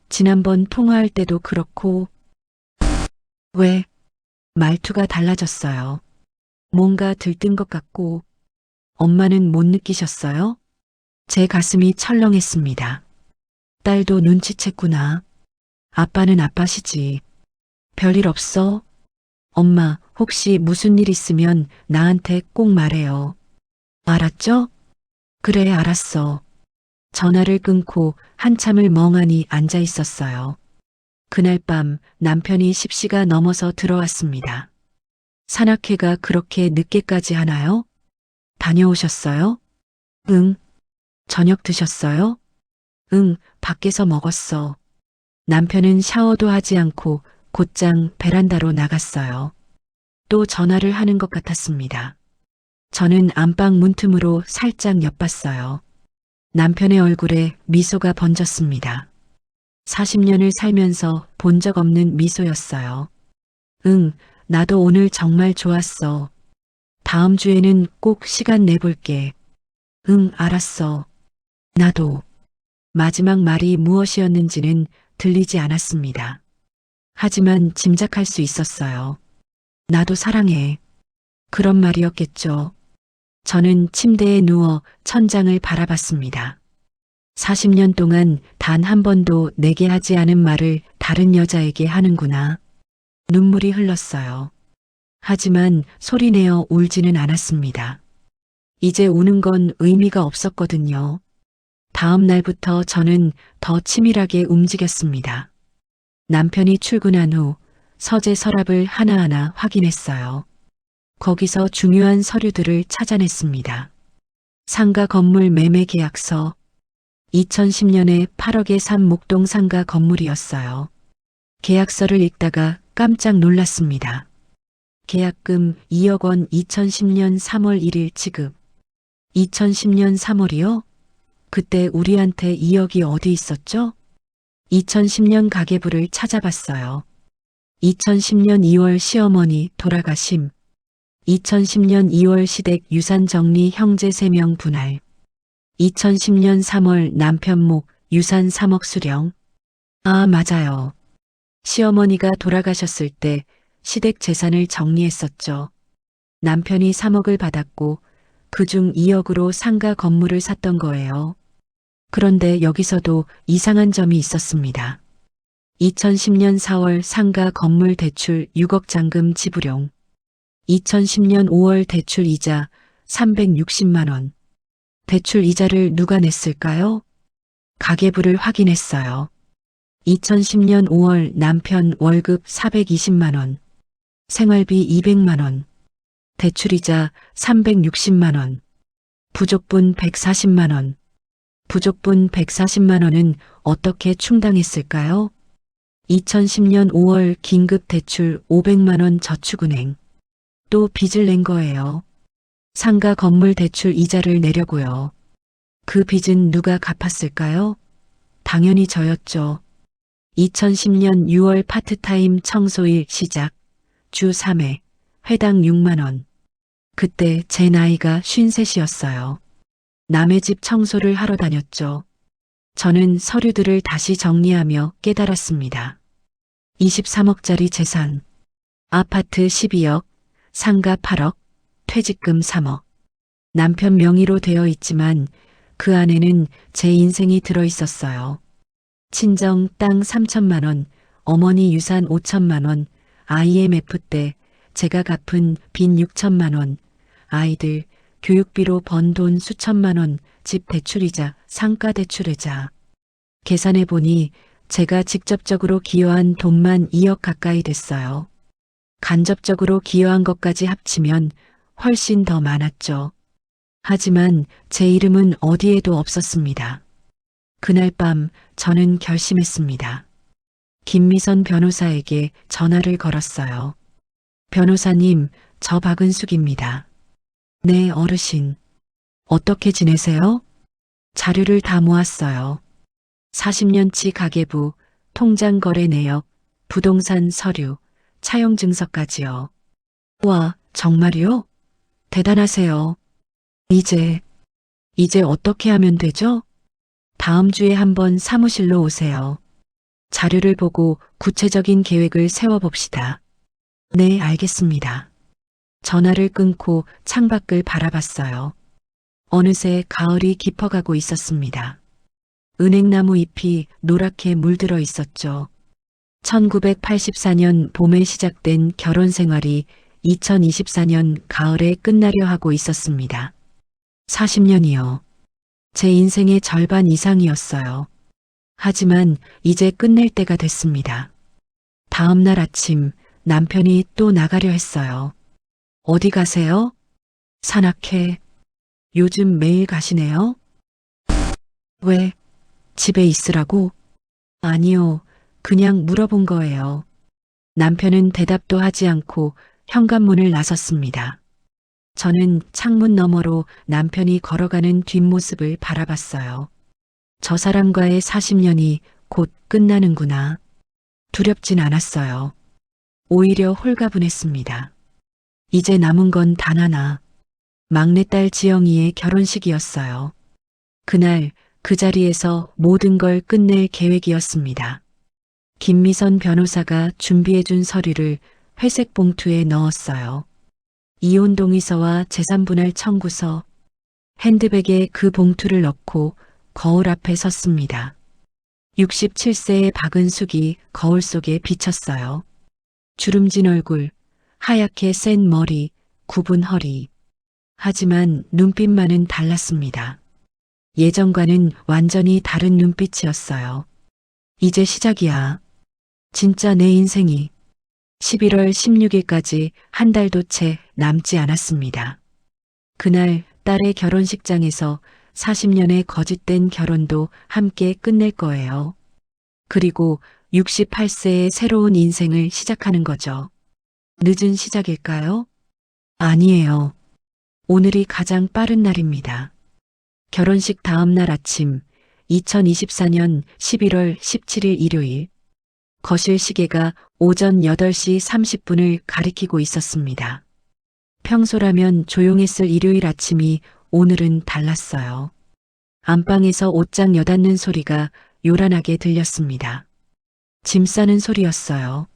지난번 통화할 때도 그렇고. 왜? 말투가 달라졌어요. 뭔가 들뜬 것 같고. 엄마는 못 느끼셨어요? 제 가슴이 철렁했습니다. 딸도 눈치챘구나. 아빠는 아빠시지. 별일 없어? 엄마, 혹시 무슨 일 있으면 나한테 꼭 말해요. 알았죠? 그래, 알았어. 전화를 끊고 한참을 멍하니 앉아 있었어요. 그날 밤 남편이 10시가 넘어서 들어왔습니다. 산악회가 그렇게 늦게까지 하나요? 다녀오셨어요? 응. 저녁 드셨어요? 응, 밖에서 먹었어. 남편은 샤워도 하지 않고 곧장 베란다로 나갔어요. 또 전화를 하는 것 같았습니다. 저는 안방 문틈으로 살짝 엿봤어요. 남편의 얼굴에 미소가 번졌습니다. 40년을 살면서 본 적 없는 미소였어요. 응, 나도 오늘 정말 좋았어. 다음 주에는 꼭 시간 내볼게. 응, 알았어. 나도. 마지막 말이 무엇이었는지는 들리지 않았습니다. 하지만 짐작할 수 있었어요. 나도 사랑해. 그런 말이었겠죠. 저는 침대에 누워 천장을 바라봤습니다. 40년 동안 단 한 번도 내게 하지 않은 말을 다른 여자에게 하는구나. 눈물이 흘렀어요. 하지만 소리내어 울지는 않았습니다. 이제 우는 건 의미가 없었거든요. 다음 날부터 저는 더 치밀하게 움직였습니다. 남편이 출근한 후 서재 서랍을 하나하나 확인했어요. 거기서 중요한 서류들을 찾아냈습니다. 상가 건물 매매 계약서. 2010년에 8억에 산 목동 상가 건물이었어요. 계약서를 읽다가 깜짝 놀랐습니다. 계약금 2억 원 2010년 3월 1일 지급. 2010년 3월이요? 그때 우리한테 2억이 어디 있었죠? 2010년 가계부를 찾아봤어요. 2010년 2월 시어머니 돌아가심. 2010년 2월 시댁 유산 정리 형제 3명 분할. 2010년 3월 남편 목 유산 3억 수령. 아, 맞아요. 시어머니가 돌아가셨을 때 시댁 재산을 정리했었죠. 남편이 3억을 받았고 그중 2억으로 상가 건물을 샀던 거예요. 그런데 여기서도 이상한 점이 있었습니다. 2010년 4월 상가 건물 대출 6억 잔금 지불용. 2010년 5월 대출 이자 360만 원. 대출 이자를 누가 냈을까요? 가계부를 확인했어요. 2010년 5월 남편 월급 420만 원. 생활비 200만 원. 대출이자 360만 원. 부족분 140만 원. 부족분 140만 원은 어떻게 충당했을까요? 2010년 5월 긴급 대출 500만 원 저축은행. 또 빚을 낸 거예요. 상가 건물 대출 이자를 내려고요. 그 빚은 누가 갚았을까요? 당연히 저였죠. 2010년 6월 파트타임 청소일 시작. 주 3회. 회당 6만 원. 그때 제 나이가 53이었어요. 남의 집 청소를 하러 다녔죠. 저는 서류들을 다시 정리하며 깨달았습니다. 23억짜리 재산. 아파트 12억, 상가 8억, 퇴직금 3억. 남편 명의로 되어 있지만 그 안에는 제 인생이 들어 있었어요. 친정 땅 3천만 원, 어머니 유산 5천만 원, IMF 때 제가 갚은 빚 6천만 원, 아이들 교육비로 번 돈 수천만 원, 집 대출이자, 상가 대출이자. 계산해 보니 제가 직접적으로 기여한 돈만 2억 가까이 됐어요. 간접적으로 기여한 것까지 합치면 훨씬 더 많았죠. 하지만 제 이름은 어디에도 없었습니다. 그날 밤 저는 결심했습니다. 김미선 변호사에게 전화를 걸었어요. 변호사님, 저 박은숙입니다. 네, 어르신. 어떻게 지내세요? 자료를 다 모았어요. 40년치 가계부, 통장 거래 내역, 부동산 서류, 차용 증서까지요. 와, 정말요? 대단하세요. 이제, 이제 어떻게 하면 되죠? 다음 주에 한번 사무실로 오세요. 자료를 보고 구체적인 계획을 세워봅시다. 네, 알겠습니다. 전화를 끊고 창밖을 바라봤어요. 어느새 가을이 깊어가고 있었습니다. 은행나무 잎이 노랗게 물들어 있었죠. 1984년 봄에 시작된 결혼 생활이 2024년 가을에 끝나려 하고 있었습니다. 40년이요. 제 인생의 절반 이상이었어요. 하지만 이제 끝낼 때가 됐습니다. 다음 날 아침 남편이 또 나가려 했어요. 어디 가세요? 산악회. 요즘 매일 가시네요? 왜? 집에 있으라고? 아니요. 그냥 물어본 거예요. 남편은 대답도 하지 않고 현관문을 나섰습니다. 저는 창문 너머로 남편이 걸어가는 뒷모습을 바라봤어요. 저 사람과의 40년이 곧 끝나는구나. 두렵진 않았어요. 오히려 홀가분했습니다. 이제 남은 건 단 하나. 막내딸 지영이의 결혼식이었어요. 그날 그 자리에서 모든 걸 끝낼 계획이었습니다. 김미선 변호사가 준비해준 서류를 회색 봉투에 넣었어요. 이혼 동의서와 재산분할 청구서, 핸드백에 그 봉투를 넣고 거울 앞에 섰습니다. 67세의 박은숙이 거울 속에 비쳤어요. 주름진 얼굴, 하얗게 센 머리, 굽은 허리. 하지만 눈빛만은 달랐습니다. 예전과는 완전히 다른 눈빛이었어요. 이제 시작이야. 진짜 내 인생이. 11월 16일까지 한 달도 채 남지 않았습니다. 그날 딸의 결혼식장에서 40년의 거짓된 결혼도 함께 끝낼 거예요. 그리고 68세의 새로운 인생을 시작하는 거죠. 늦은 시작일까요? 아니에요. 오늘이 가장 빠른 날입니다. 결혼식 다음 날 아침 2024년 11월 17일 일요일 거실 시계가 오전 8시 30분을 가리키고 있었습니다. 평소라면 조용했을 일요일 아침이 오늘은 달랐어요. 안방에서 옷장 여닫는 소리가 요란하게 들렸습니다. 짐 싸는 소리였어요.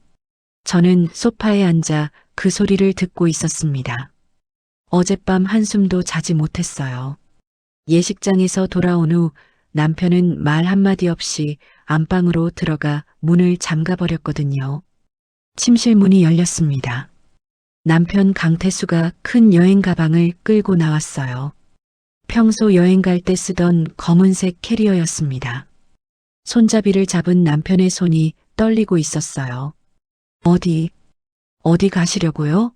저는 소파에 앉아 그 소리를 듣고 있었습니다. 어젯밤 한숨도 자지 못했어요. 예식장에서 돌아온 후 남편은 말 한마디 없이 안방으로 들어가 문을 잠가버렸거든요. 침실 문이 열렸습니다. 남편 강태수가 큰 여행 가방을 끌고 나왔어요. 평소 여행 갈 때 쓰던 검은색 캐리어였습니다. 손잡이를 잡은 남편의 손이 떨리고 있었어요. 어디 가시려고요?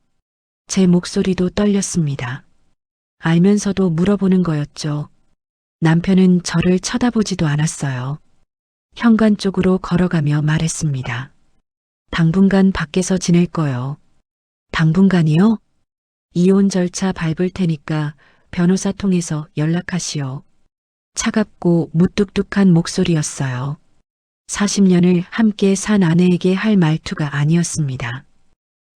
제 목소리도 떨렸습니다. 알면서도 물어보는 거였죠. 남편은 저를 쳐다보지도 않았어요. 현관 쪽으로 걸어가며 말했습니다. 당분간 밖에서 지낼 거요. 당분간이요? 이혼 절차 밟을 테니까 변호사 통해서 연락하시오. 차갑고 무뚝뚝한 목소리였어요. 40년을 함께 산 아내에게 할 말투가 아니었습니다.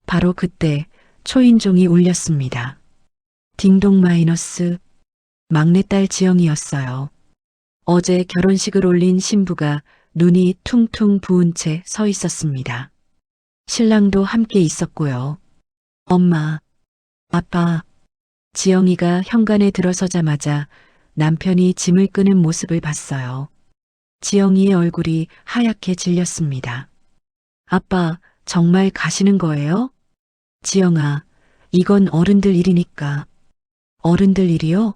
바로 그때 초인종이 울렸습니다. 딩동 마이너스 막내딸 지영이었어요. 어제 결혼식을 올린 신부가 눈이 퉁퉁 부은 채 서 있었습니다. 신랑도 함께 있었고요. 엄마, 아빠, 지영이가 현관에 들어서자마자 남편이 짐을 끄는 모습을 봤어요. 지영이의 얼굴이 하얗게 질렸습니다. 아빠, 정말 가시는 거예요? 지영아, 이건 어른들 일이니까. 어른들 일이요?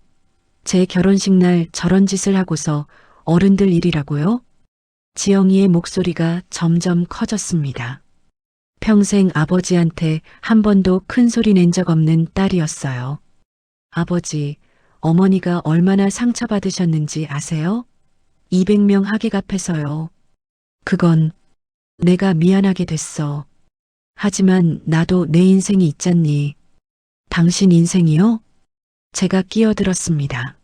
제 결혼식 날 저런 짓을 하고서 어른들 일이라고요? 지영이의 목소리가 점점 커졌습니다. 평생 아버지한테 한 번도 큰 소리 낸 적 없는 딸이었어요. 아버지, 어머니가 얼마나 상처받으셨는지 아세요? 200명 하객 앞에서요. 그건 내가 미안하게 됐어. 하지만 나도 내 인생이 있잖니. 당신 인생이요? 제가 끼어들었습니다.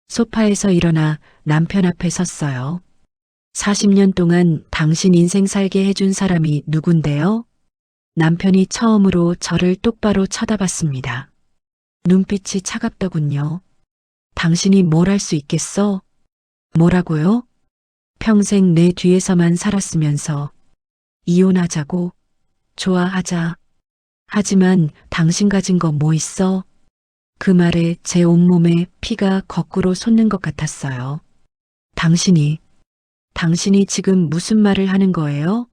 소파에서 일어나 남편 앞에 섰어요. 40년 동안 당신 인생 살게 해준 사람이 누군데요? 남편이 처음으로 저를 똑바로 쳐다봤습니다. 눈빛이 차갑더군요. 당신이 뭘 할 수 있겠어? 뭐라고요? 평생 내 뒤에서만 살았으면서 이혼하자고? 좋아하자. 하지만 당신 가진 거 뭐 있어? 그 말에 제 온몸에 피가 거꾸로 솟는 것 같았어요. 당신이 지금 무슨 말을 하는 거예요?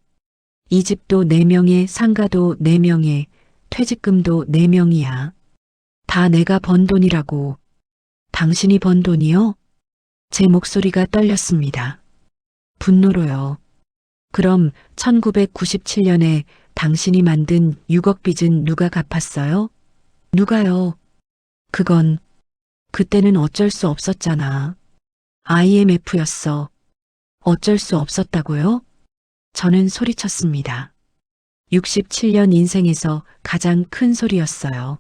이 집도 4명에 상가도 4명에 퇴직금도 4명이야. 다 내가 번 돈이라고. 당신이 번 돈이요? 제 목소리가 떨렸습니다. 분노로요. 그럼 1997년에 당신이 만든 6억 빚은 누가 갚았어요? 누가요? 그건 그때는 어쩔 수 없었잖아. IMF였어. 어쩔 수 없었다고요? 저는 소리쳤습니다. 67년 인생에서 가장 큰 소리였어요.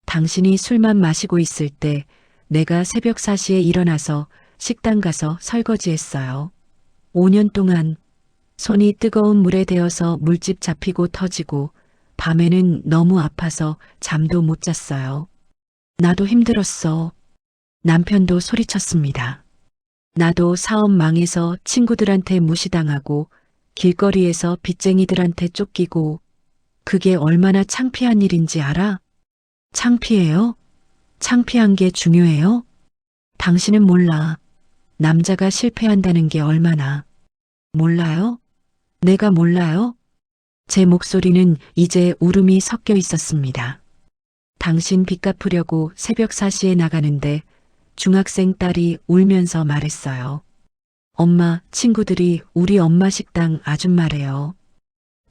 당신이 술만 마시고 있을 때 내가 새벽 4시에 일어나서 식당 가서 설거지했어요. 5년 동안 손이 뜨거운 물에 데어서 물집 잡히고 터지고 밤에는 너무 아파서 잠도 못 잤어요. 나도 힘들었어. 남편도 소리쳤습니다. 나도 사업 망해서 친구들한테 무시당하고 길거리에서 빚쟁이들한테 쫓기고 그게 얼마나 창피한 일인지 알아? 창피해요? 창피한 게 중요해요? 당신은 몰라. 남자가 실패한다는 게 얼마나. 몰라요? 내가 몰라요? 제 목소리는 이제 울음이 섞여 있었습니다. 당신 빚 갚으려고 새벽 4시에 나가는데 중학생 딸이 울면서 말했어요. 엄마, 친구들이 우리 엄마 식당 아줌마래요.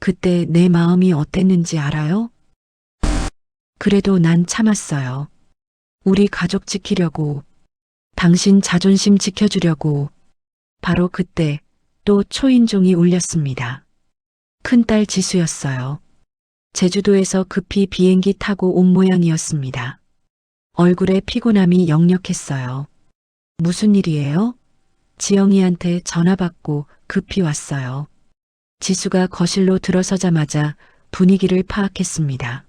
그때 내 마음이 어땠는지 알아요? 그래도 난 참았어요. 우리 가족 지키려고, 당신 자존심 지켜주려고. 바로 그때 또 초인종이 울렸습니다. 큰딸 지수였어요. 제주도에서 급히 비행기 타고 온 모양이었습니다. 얼굴에 피곤함이 역력했어요. 무슨 일이에요? 지영이한테 전화 받고 급히 왔어요. 지수가 거실로 들어서자마자 분위기를 파악했습니다.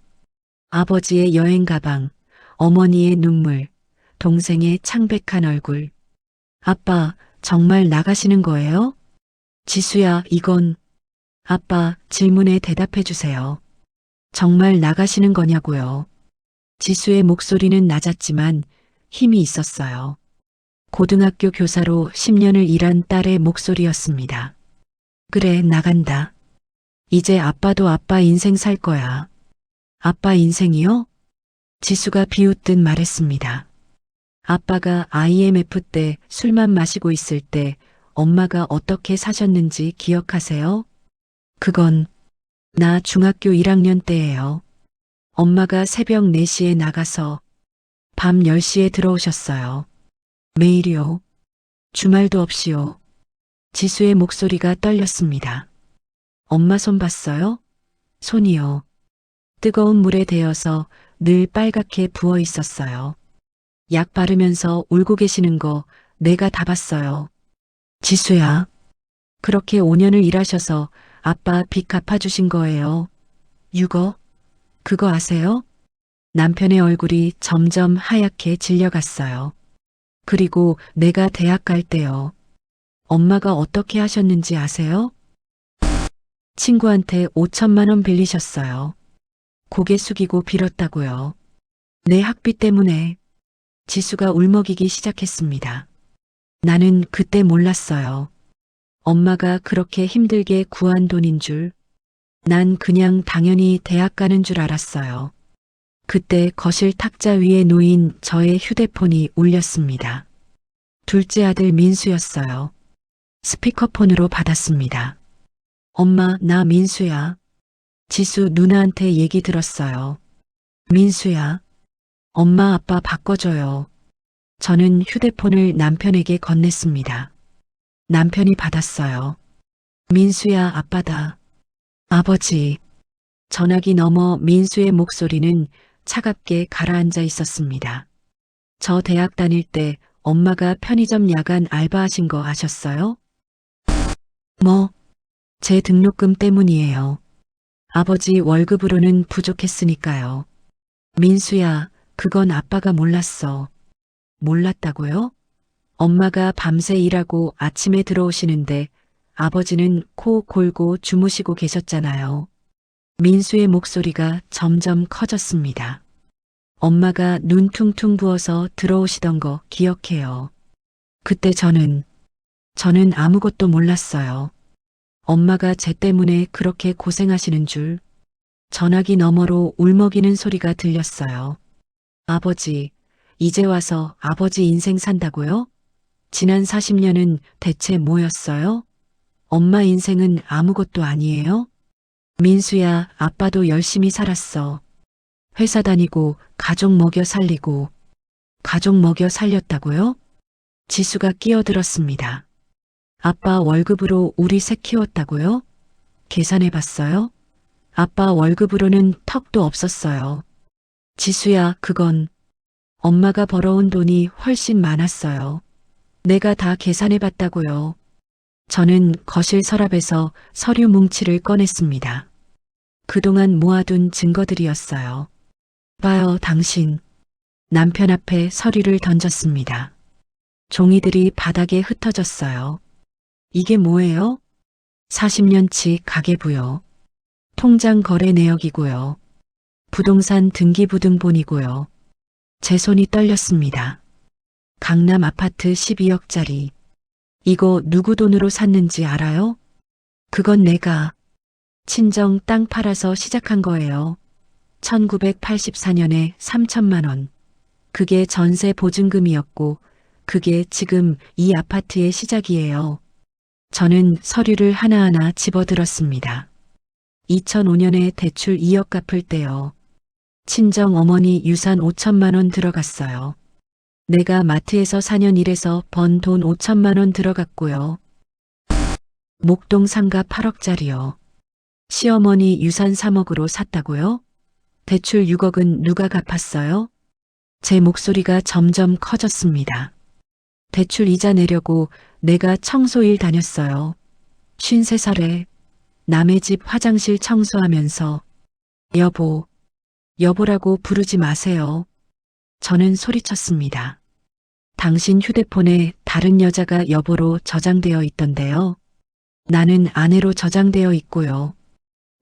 아버지의 여행 가방, 어머니의 눈물, 동생의 창백한 얼굴. 아빠, 정말 나가시는 거예요? 지수야, 이건. 아빠, 질문에 대답해 주세요. 정말 나가시는 거냐고요. 지수의 목소리는 낮았지만 힘이 있었어요. 고등학교 교사로 10년을 일한 딸의 목소리였습니다. 그래, 나간다. 이제 아빠도 아빠 인생 살 거야. 아빠 인생이요? 지수가 비웃듯 말했습니다. 아빠가 IMF 때 술만 마시고 있을 때 엄마가 어떻게 사셨는지 기억하세요? 그건 나 중학교 1학년 때예요. 엄마가 새벽 4시에 나가서 밤 10시에 들어오셨어요. 매일이요. 주말도 없이요. 지수의 목소리가 떨렸습니다. 엄마 손 봤어요? 손이요. 뜨거운 물에 데어서 늘 빨갛게 부어 있었어요. 약 바르면서 울고 계시는 거 내가 다 봤어요. 지수야. 그렇게 5년을 일하셔서 아빠 빚 갚아주신 거예요. 6억? 그거 아세요? 남편의 얼굴이 점점 하얗게 질려갔어요. 그리고 내가 대학 갈 때요. 엄마가 어떻게 하셨는지 아세요? 친구한테 5천만 원 빌리셨어요. 고개 숙이고 빌었다고요. 내 학비 때문에. 지수가 울먹이기 시작했습니다. 나는 그때 몰랐어요. 엄마가 그렇게 힘들게 구한 돈인 줄. 난 그냥 당연히 대학 가는 줄 알았어요. 그때 거실 탁자 위에 놓인 저의 휴대폰이 울렸습니다. 둘째 아들 민수였어요. 스피커폰으로 받았습니다. 엄마, 나 민수야. 지수 누나한테 얘기 들었어요. 민수야. 엄마 아빠 바꿔줘요. 저는 휴대폰을 남편에게 건넸습니다. 남편이 받았어요. 민수야, 아빠다. 아버지. 전화기 너머 민수의 목소리는 차갑게 가라앉아 있었습니다. 저 대학 다닐 때 엄마가 편의점 야간 알바하신 거 아셨어요? 제 등록금 때문이에요. 아버지 월급으로는 부족했으니까요. 민수야, 그건 아빠가 몰랐어. 몰랐다고요? 엄마가 밤새 일하고 아침에 들어오시는데 아버지는 코 골고 주무시고 계셨잖아요. 민수의 목소리가 점점 커졌습니다. 엄마가 눈 퉁퉁 부어서 들어오시던 거 기억해요. 그때 저는 아무것도 몰랐어요. 엄마가 제 때문에 그렇게 고생하시는 줄. 전화기 너머로 울먹이는 소리가 들렸어요. 아버지, 이제 와서 아버지 인생 산다고요? 지난 40년은 대체 뭐였어요? 엄마 인생은 아무것도 아니에요? 민수야, 아빠도 열심히 살았어. 회사 다니고 가족 먹여 살리고. 가족 먹여 살렸다고요? 지수가 끼어들었습니다. 아빠 월급으로 우리 새 키웠다고요? 계산해 봤어요? 아빠 월급으로는 턱도 없었어요. 지수야, 그건 엄마가 벌어온 돈이 훨씬 많았어요. 내가 다 계산해 봤다고요. 저는 거실 서랍에서 서류 뭉치를 꺼냈습니다. 그동안 모아둔 증거들이었어요. 봐요, 당신. 남편 앞에 서류를 던졌습니다. 종이들이 바닥에 흩어졌어요. 이게 뭐예요? 40년치 가계부요. 통장 거래 내역이고요. 부동산 등기부등본이고요. 제 손이 떨렸습니다. 강남 아파트 12억짜리. 이거 누구 돈으로 샀는지 알아요? 그건 내가 친정 땅 팔아서 시작한 거예요. 1984년에 3천만 원. 그게 전세 보증금이었고 그게 지금 이 아파트의 시작이에요. 저는 서류를 하나하나 집어들었습니다. 2005년에 대출 2억 갚을 때요. 친정 어머니 유산 5천만 원 들어갔어요. 내가 마트에서 4년 일해서 번 돈 5천만 원 들어갔고요. 목동 상가 8억짜리요. 시어머니 유산 3억으로 샀다고요? 대출 6억은 누가 갚았어요? 제 목소리가 점점 커졌습니다. 대출 이자 내려고 내가 청소일 다녔어요. 53살에 남의 집 화장실 청소하면서 여보라고 부르지 마세요. 저는 소리쳤습니다. 당신 휴대폰에 다른 여자가 여보로 저장되어 있던데요. 나는 아내로 저장되어 있고요.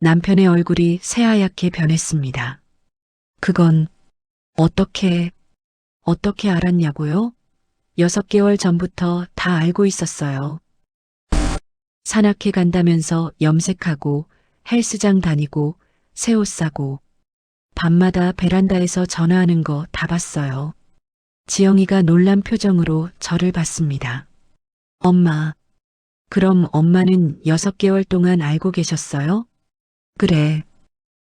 남편의 얼굴이 새하얗게 변했습니다. 그건 어떻게 알았냐고요? 6개월 전부터 다 알고 있었어요. 산악회 간다면서 염색하고 헬스장 다니고 새 옷 사고 밤마다 베란다에서 전화하는 거 다 봤어요. 지영이가 놀란 표정으로 저를 봤습니다. 엄마, 그럼 엄마는 6개월 동안 알고 계셨어요? 그래,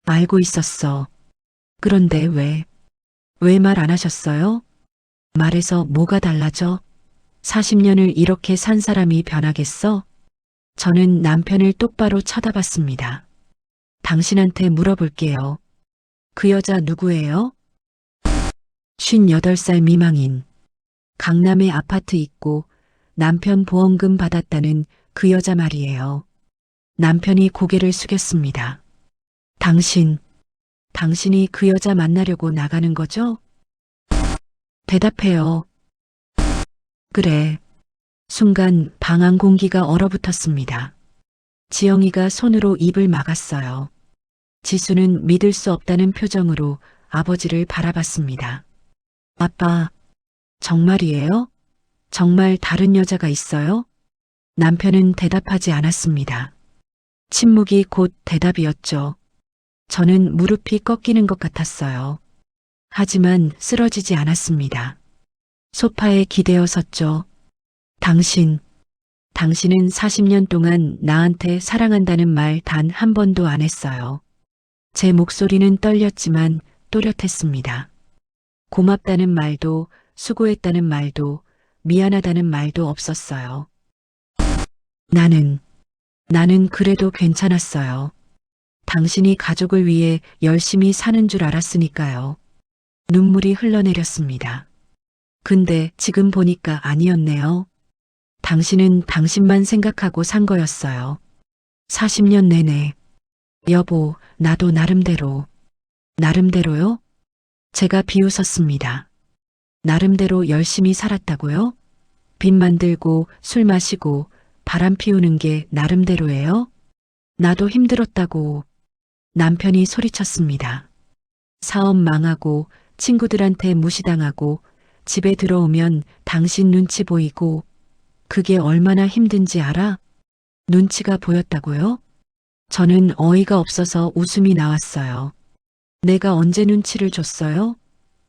알고 있었어. 그런데 왜 말 안 하셨어요? 말해서 뭐가 달라져? 40년을 이렇게 산 사람이 변하겠어? 저는 남편을 똑바로 쳐다봤습니다. 당신한테 물어볼게요. 그 여자 누구예요? 58살 미망인. 강남에 아파트 있고 남편 보험금 받았다는 그 여자 말이에요. 남편이 고개를 숙였습니다. 당신이 그 여자 만나려고 나가는 거죠? 대답해요. 그래. 순간 방안 공기가 얼어붙었습니다. 지영이가 손으로 입을 막았어요. 지수는 믿을 수 없다는 표정으로 아버지를 바라봤습니다. 아빠, 정말이에요? 정말 다른 여자가 있어요? 남편은 대답하지 않았습니다. 침묵이 곧 대답이었죠. 저는 무릎이 꺾이는 것 같았어요. 하지만 쓰러지지 않았습니다. 소파에 기대어 섰죠. 당신은 40년 동안 나한테 사랑한다는 말 단 한 번도 안 했어요. 제 목소리는 떨렸지만 또렷했습니다. 고맙다는 말도, 수고했다는 말도, 미안하다는 말도 없었어요. 나는 그래도 괜찮았어요. 당신이 가족을 위해 열심히 사는 줄 알았으니까요. 눈물이 흘러내렸습니다. 근데 지금 보니까 아니었네요. 당신은 당신만 생각하고 산 거였어요. 40년 내내. 여보, 나도 나름대로. 나름대로요? 제가 비웃었습니다. 나름대로 열심히 살았다고요? 빚 만들고 술 마시고 바람 피우는 게 나름대로예요? 나도 힘들었다고. 남편이 소리쳤습니다. 사업 망하고 친구들한테 무시당하고 집에 들어오면 당신 눈치 보이고 그게 얼마나 힘든지 알아? 눈치가 보였다고요? 저는 어이가 없어서 웃음이 나왔어요. 내가 언제 눈치를 줬어요?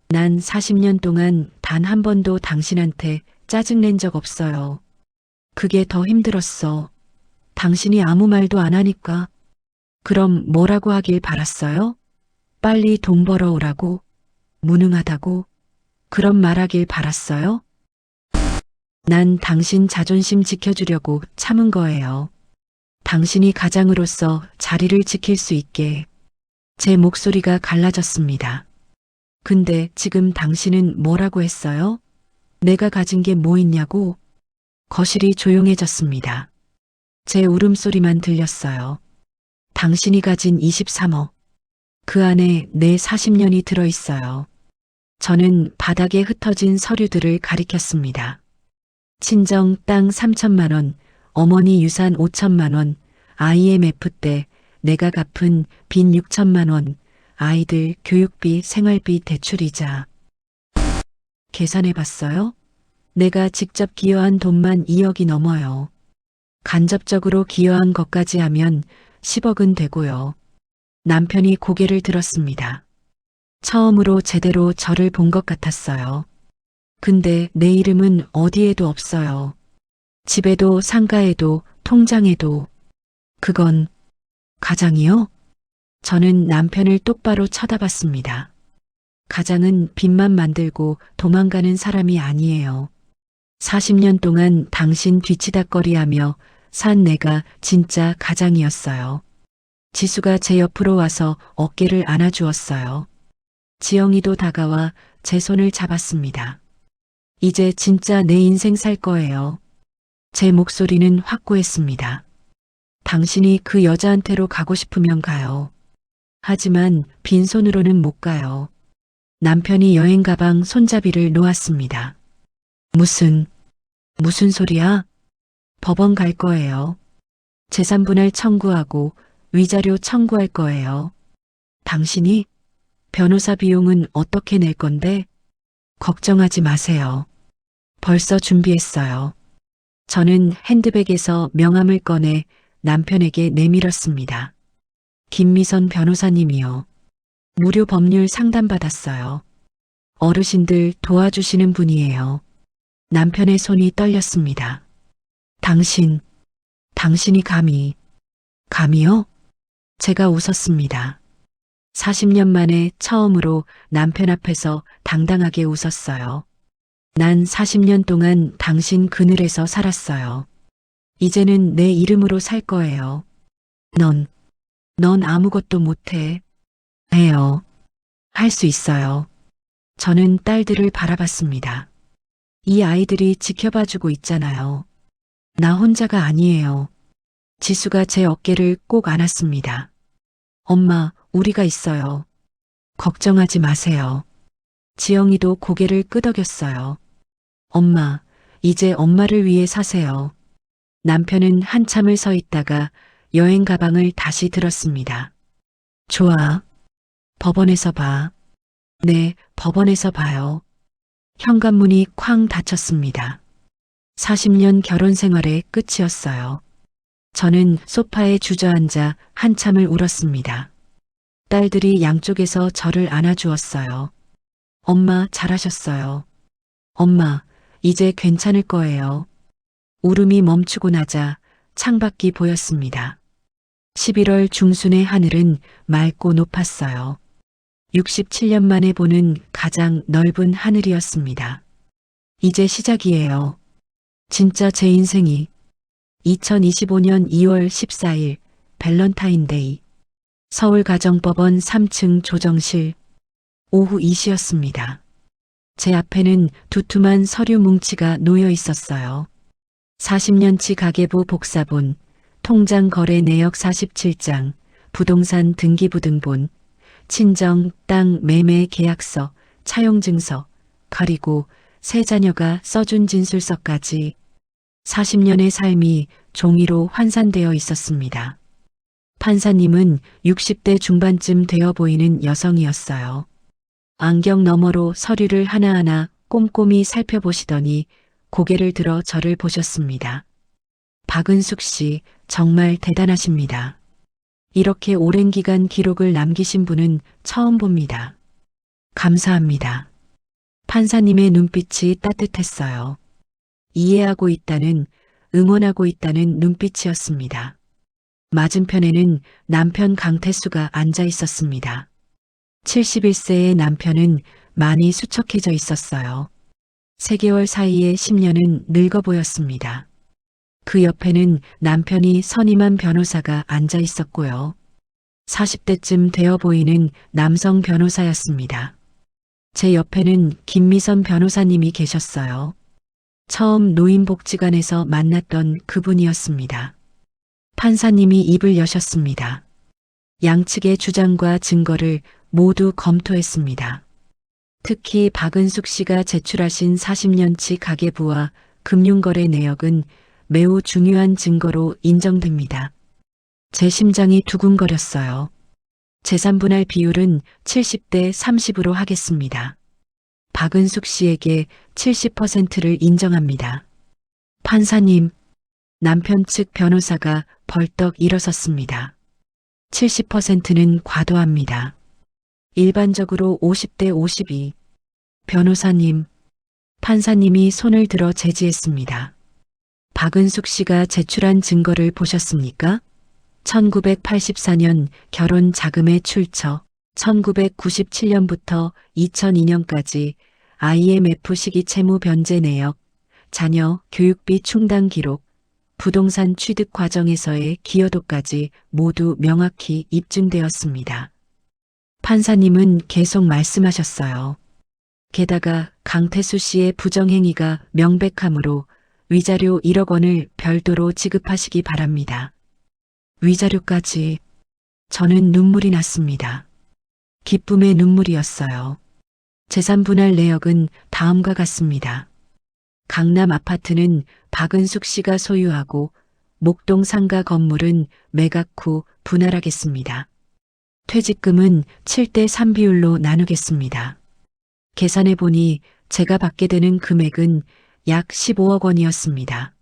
난 40년 동안 단 한 번도 당신한테 짜증낸 적 없어요. 그게 더 힘들었어. 당신이 아무 말도 안 하니까. 그럼 뭐라고 하길 바랐어요? 빨리 돈 벌어오라고? 무능하다고? 그런 말하길 바랐어요? 난 당신 자존심 지켜주려고 참은 거예요. 당신이 가장으로서 자리를 지킬 수 있게. 제 목소리가 갈라졌습니다. 근데 지금 당신은 뭐라고 했어요? 내가 가진 게 뭐 있냐고? 거실이 조용해졌습니다. 제 울음소리만 들렸어요. 당신이 가진 23억. 그 안에 내 40년이 들어있어요. 저는 바닥에 흩어진 서류들을 가리켰습니다. 친정 땅 3천만 원, 어머니 유산 5천만 원, IMF 때 내가 갚은 빚 6천만 원, 아이들 교육비, 생활비 대출이자. 계산해봤어요? 내가 직접 기여한 돈만 2억이 넘어요. 간접적으로 기여한 것까지 하면 10억은 되고요. 남편이 고개를 들었습니다. 처음으로 제대로 저를 본 것 같았어요. 근데 내 이름은 어디에도 없어요. 집에도 상가에도 통장에도. 그건 가장이요? 저는 남편을 똑바로 쳐다봤습니다. 가장은 빚만 만들고 도망가는 사람이 아니에요. 40년 동안 당신 뒤치다꺼리하며 산 내가 진짜 가장이었어요. 지수가 제 옆으로 와서 어깨를 안아주었어요. 지영이도 다가와 제 손을 잡았습니다. 이제 진짜 내 인생 살 거예요. 제 목소리는 확고했습니다. 당신이 그 여자한테로 가고 싶으면 가요. 하지만 빈손으로는 못 가요. 남편이 여행 가방 손잡이를 놓았습니다. 무슨 소리야? 법원 갈 거예요. 재산분할 청구하고 위자료 청구할 거예요. 당신이? 변호사 비용은 어떻게 낼 건데? 걱정하지 마세요. 벌써 준비했어요. 저는 핸드백에서 명함을 꺼내 남편에게 내밀었습니다. 김미선 변호사님이요. 무료 법률 상담 받았어요. 어르신들 도와주시는 분이에요. 남편의 손이 떨렸습니다. 당신이 감히요? 제가 웃었습니다. 40년 만에 처음으로 남편 앞에서 당당하게 웃었어요. 난 40년 동안 당신 그늘에서 살았어요. 이제는 내 이름으로 살 거예요. 넌 아무것도 못해. 해요. 할 수 있어요. 저는 딸들을 바라봤습니다. 이 아이들이 지켜봐주고 있잖아요. 나 혼자가 아니에요. 지수가 제 어깨를 꼭 안았습니다. 엄마, 우리가 있어요. 걱정하지 마세요. 지영이도 고개를 끄덕였어요. 엄마, 이제 엄마를 위해 사세요. 남편은 한참을 서 있다가 여행 가방을 다시 들었습니다. 좋아. 법원에서 봐. 네, 법원에서 봐요. 현관문이 쾅 닫혔습니다. 40년 결혼 생활의 끝이었어요. 저는 소파에 주저앉아 한참을 울었습니다. 딸들이 양쪽에서 저를 안아주었어요. 엄마 잘하셨어요. 엄마, 이제 괜찮을 거예요. 울음이 멈추고 나자 창밖이 보였습니다. 11월 중순의 하늘은 맑고 높았어요. 67년 만에 보는 가장 넓은 하늘이었습니다. 이제 시작이에요. 진짜 제 인생이. 2025년 2월 14일 밸런타인데이. 서울가정법원 3층 조정실. 오후 2시였습니다. 제 앞에는 두툼한 서류 뭉치가 놓여 있었어요. 40년치 가계부 복사본, 통장 거래 내역 47장, 부동산 등기부등본, 친정 땅 매매 계약서, 차용증서, 그리고 세 자녀가 써준 진술서까지 40년의 삶이 종이로 환산되어 있었습니다. 판사님은 60대 중반쯤 되어 보이는 여성이었어요. 안경 너머로 서류를 하나하나 꼼꼼히 살펴보시더니 고개를 들어 저를 보셨습니다. 박은숙 씨, 정말 대단하십니다. 이렇게 오랜 기간 기록을 남기신 분은 처음 봅니다. 감사합니다. 판사님의 눈빛이 따뜻했어요. 이해하고 있다는, 응원하고 있다는 눈빛이었습니다. 맞은편에는 남편 강태수가 앉아 있었습니다. 71세의 남편은 많이 수척해져 있었어요. 3개월 사이에 10년은 늙어 보였습니다. 그 옆에는 남편이 선임한 변호사가 앉아 있었고요. 40대쯤 되어 보이는 남성 변호사였습니다. 제 옆에는 김미선 변호사님이 계셨어요. 처음 노인복지관에서 만났던 그분이었습니다. 판사님이 입을 여셨습니다. 양측의 주장과 증거를 모두 검토했습니다. 특히 박은숙 씨가 제출하신 40년치 가계부와 금융거래 내역은 매우 중요한 증거로 인정됩니다. 제 심장이 두근거렸어요. 재산분할 비율은 70대 30으로 하겠습니다. 박은숙 씨에게 70%를 인정합니다. 판사님, 남편 측 변호사가 벌떡 일어섰습니다. 70%는 과도합니다. 일반적으로 50대 52. 변호사님, 판사님이 손을 들어 제지했습니다. 박은숙 씨가 제출한 증거를 보셨습니까? 1984년 결혼 자금의 출처, 1997년부터 2002년까지 IMF 시기 채무 변제 내역, 자녀 교육비 충당 기록, 부동산 취득 과정에서의 기여도까지 모두 명확히 입증되었습니다. 판사님은 계속 말씀하셨어요. 게다가 강태수 씨의 부정행위가 명백하므로 위자료 1억 원을 별도로 지급하시기 바랍니다. 위자료까지. 저는 눈물이 났습니다. 기쁨의 눈물이었어요. 재산분할 내역은 다음과 같습니다. 강남 아파트는 박은숙 씨가 소유하고 목동 상가 건물은 매각 후 분할하겠습니다. 퇴직금은 7대 3 비율로 나누겠습니다. 계산해 보니 제가 받게 되는 금액은 약 15억 원이었습니다.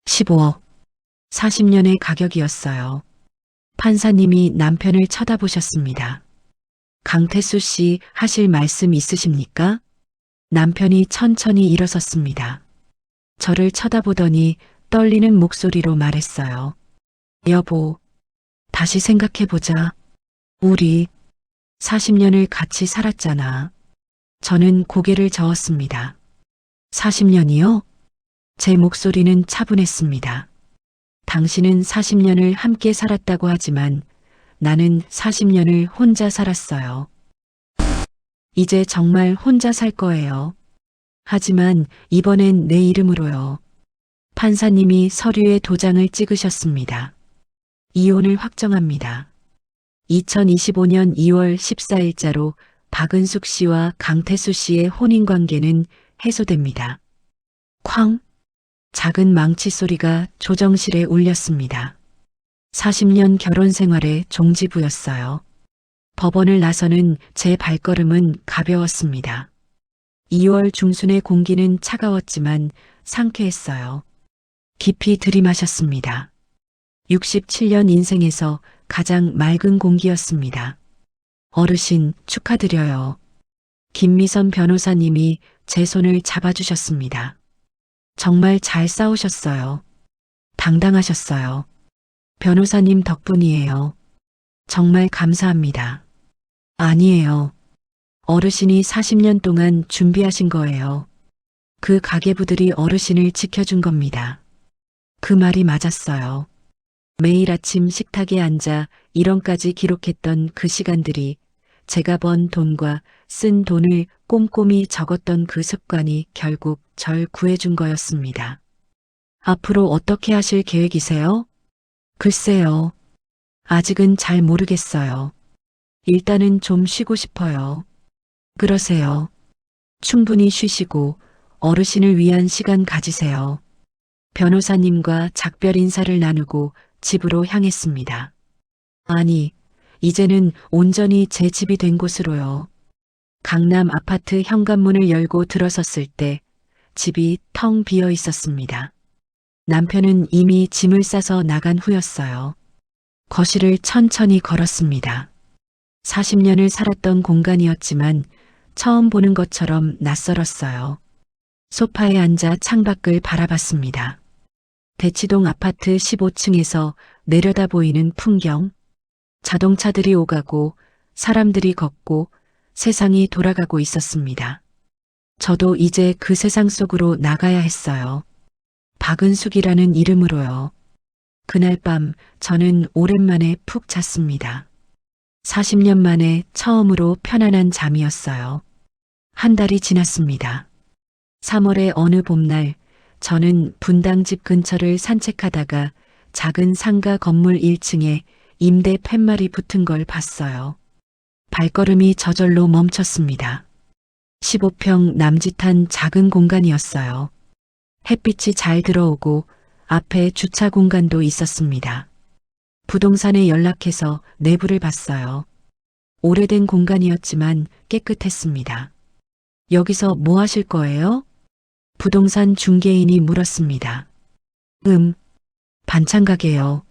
15억. 40년의 가격이었어요. 판사님이 남편을 쳐다보셨습니다. 강태수 씨 하실 말씀 있으십니까? 남편이 천천히 일어섰습니다. 저를 쳐다보더니 떨리는 목소리로 말했어요. 여보, 다시 생각해보자. 우리 40년을 같이 살았잖아. 저는 고개를 저었습니다. 40년이요? 제 목소리는 차분했습니다. 당신은 40년을 함께 살았다고 하지만 나는 40년을 혼자 살았어요. 이제 정말 혼자 살 거예요. 하지만 이번엔 내 이름으로요. 판사님이 서류에 도장을 찍으셨습니다. 이혼을 확정합니다. 2025년 2월 14일자로 박은숙 씨와 강태수 씨의 혼인관계는 해소됩니다. 쾅! 작은 망치 소리가 조정실에 울렸습니다. 40년 결혼 생활의 종지부였어요. 법원을 나서는 제 발걸음은 가벼웠습니다. 2월 중순의 공기는 차가웠지만 상쾌했어요. 깊이 들이마셨습니다. 67년 인생에서 가장 맑은 공기였습니다. 어르신 축하드려요. 김미선 변호사님이 제 손을 잡아주셨습니다. 정말 잘 싸우셨어요. 당당하셨어요. 변호사님 덕분이에요. 정말 감사합니다. 아니에요. 어르신이 40년 동안 준비하신 거예요. 그 가계부들이 어르신을 지켜준 겁니다. 그 말이 맞았어요. 매일 아침 식탁에 앉아 일원까지 기록했던 그 시간들이 제가 번 돈과 쓴 돈을 꼼꼼히 적었던 그 습관이 결국 절 구해준 거였습니다. 앞으로 어떻게 하실 계획이세요? 글쎄요. 아직은 잘 모르겠어요. 일단은 좀 쉬고 싶어요. 그러세요. 충분히 쉬시고 어르신을 위한 시간 가지세요. 변호사님과 작별 인사를 나누고 집으로 향했습니다. 아니, 이제는 온전히 제 집이 된 곳으로요. 강남 아파트 현관문을 열고 들어섰을 때 집이 텅 비어 있었습니다. 남편은 이미 짐을 싸서 나간 후였어요. 거실을 천천히 걸었습니다. 40년을 살았던 공간이었지만 처음 보는 것처럼 낯설었어요. 소파에 앉아 창밖을 바라봤습니다. 대치동 아파트 15층에서 내려다 보이는 풍경, 자동차들이 오가고 사람들이 걷고 세상이 돌아가고 있었습니다. 저도 이제 그 세상 속으로 나가야 했어요. 박은숙이라는 이름으로요. 그날 밤 저는 오랜만에 푹 잤습니다. 40년 만에 처음으로 편안한 잠이었어요. 한 달이 지났습니다. 3월의 어느 봄날 저는 분당집 근처를 산책하다가 작은 상가 건물 1층에 임대 팻말이 붙은 걸 봤어요. 발걸음이 저절로 멈췄습니다. 15평 남짓한 작은 공간이었어요. 햇빛이 잘 들어오고 앞에 주차 공간도 있었습니다. 부동산에 연락해서 내부를 봤어요. 오래된 공간이었지만 깨끗했습니다. 여기서 뭐 하실 거예요? 부동산 중개인이 물었습니다. 반찬 가게요.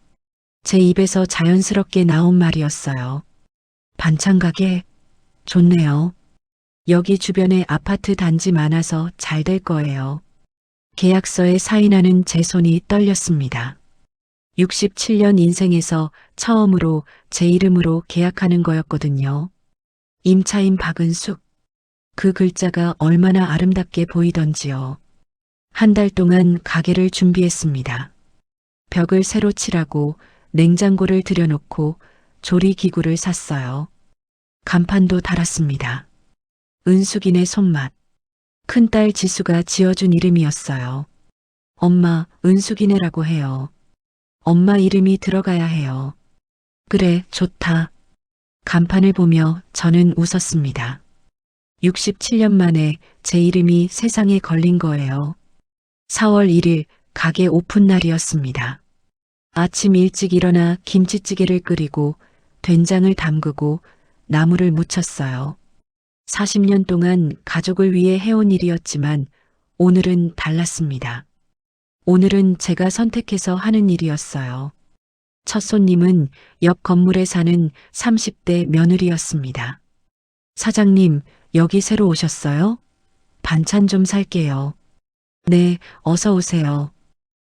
제 입에서 자연스럽게 나온 말이었어요. 반찬 가게? 좋네요. 여기 주변에 아파트 단지 많아서 잘 될 거예요. 계약서에 사인하는 제 손이 떨렸습니다. 67년 인생에서 처음으로 제 이름으로 계약하는 거였거든요. 임차인 박은숙. 그 글자가 얼마나 아름답게 보이던지요. 한 달 동안 가게를 준비했습니다. 벽을 새로 칠하고 냉장고를 들여놓고 조리기구를 샀어요. 간판도 달았습니다. 은숙이네 손맛. 큰딸 지수가 지어준 이름이었어요. 엄마, 은숙이네라고 해요. 엄마 이름이 들어가야 해요. 그래, 좋다. 간판을 보며 저는 웃었습니다. 67년 만에 제 이름이 세상에 걸린 거예요. 4월 1일 가게 오픈 날이었습니다. 아침 일찍 일어나 김치찌개를 끓이고 된장을 담그고 나물을 무쳤어요. 40년 동안 가족을 위해 해온 일이었지만 오늘은 달랐습니다. 오늘은 제가 선택해서 하는 일이었어요. 첫 손님은 옆 건물에 사는 30대 며느리였습니다. 사장님, 여기 새로 오셨어요? 반찬 좀 살게요. 네, 어서 오세요.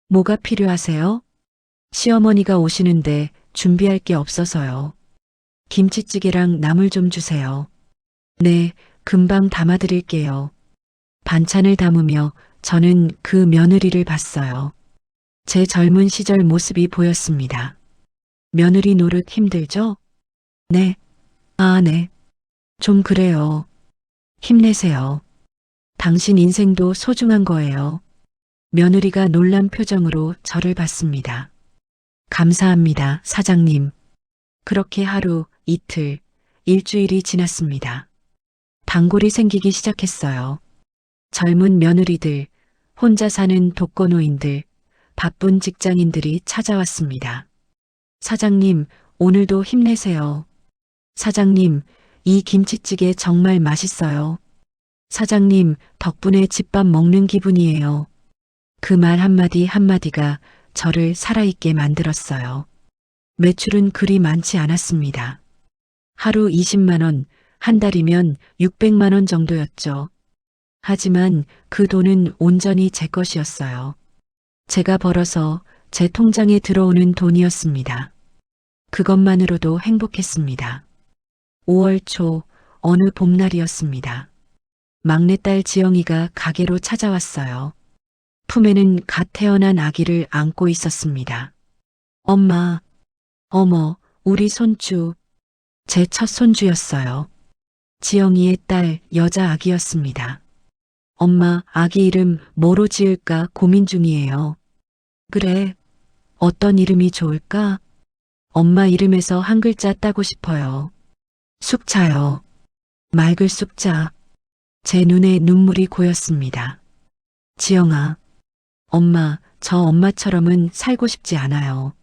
뭐가 필요하세요? 시어머니가 오시는데 준비할 게 없어서요. 김치찌개랑 나물 좀 주세요. 네, 금방 담아드릴게요. 반찬을 담으며 저는 그 며느리를 봤어요. 제 젊은 시절 모습이 보였습니다. 며느리 노릇 힘들죠? 네. 아, 네. 좀 그래요. 힘내세요. 당신 인생도 소중한 거예요. 며느리가 놀란 표정으로 저를 봤습니다. 감사합니다, 사장님. 그렇게 하루, 이틀, 일주일이 지났습니다. 단골이 생기기 시작했어요. 젊은 며느리들, 혼자 사는 독거노인들, 바쁜 직장인들이 찾아왔습니다. 사장님, 오늘도 힘내세요. 사장님, 이 김치찌개 정말 맛있어요. 사장님, 덕분에 집밥 먹는 기분이에요. 그 말 한마디 한마디가 저를 살아있게 만들었어요. 매출은 그리 많지 않았습니다. 하루 20만 원, 한 달이면 600만 원 정도였죠. 하지만 그 돈은 온전히 제 것이었어요. 제가 벌어서 제 통장에 들어오는 돈이었습니다. 그것만으로도 행복했습니다. 5월 초 어느 봄날이었습니다. 막내딸 지영이가 가게로 찾아왔어요. 품에는 갓 태어난 아기를 안고 있었습니다. 엄마, 어머, 우리 손주. 제 첫 손주였어요. 지영이의 딸 여자 아기였습니다. 엄마, 아기 이름 뭐로 지을까 고민 중이에요. 그래, 어떤 이름이 좋을까? 엄마 이름에서 한 글자 따고 싶어요. 숙자요. 맑을 숙자. 제 눈에 눈물이 고였습니다. 지영아, 엄마, 저 엄마처럼은 살고 싶지 않아요.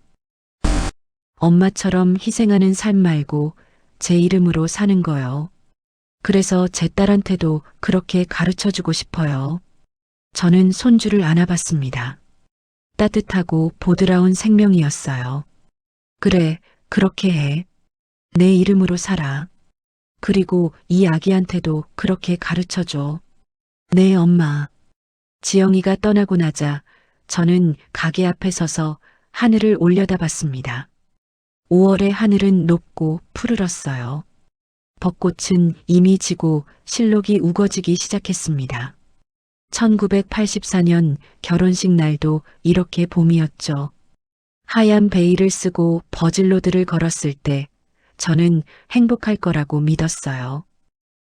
엄마처럼 희생하는 삶 말고 제 이름으로 사는 거요. 그래서 제 딸한테도 그렇게 가르쳐 주고 싶어요. 저는 손주를 안아봤습니다. 따뜻하고 보드라운 생명이었어요. 그래, 그렇게 해. 내 이름으로 살아. 그리고 이 아기한테도 그렇게 가르쳐 줘. 네, 엄마. 지영이가 떠나고 나자 저는 가게 앞에 서서 하늘을 올려다봤습니다. 5월의 하늘은 높고 푸르렀어요. 벚꽃은 이미 지고 실록이 우거지기 시작했습니다. 1984년 결혼식 날도 이렇게 봄이었죠. 하얀 베일을 쓰고 버질로드를 걸었을 때 저는 행복할 거라고 믿었어요.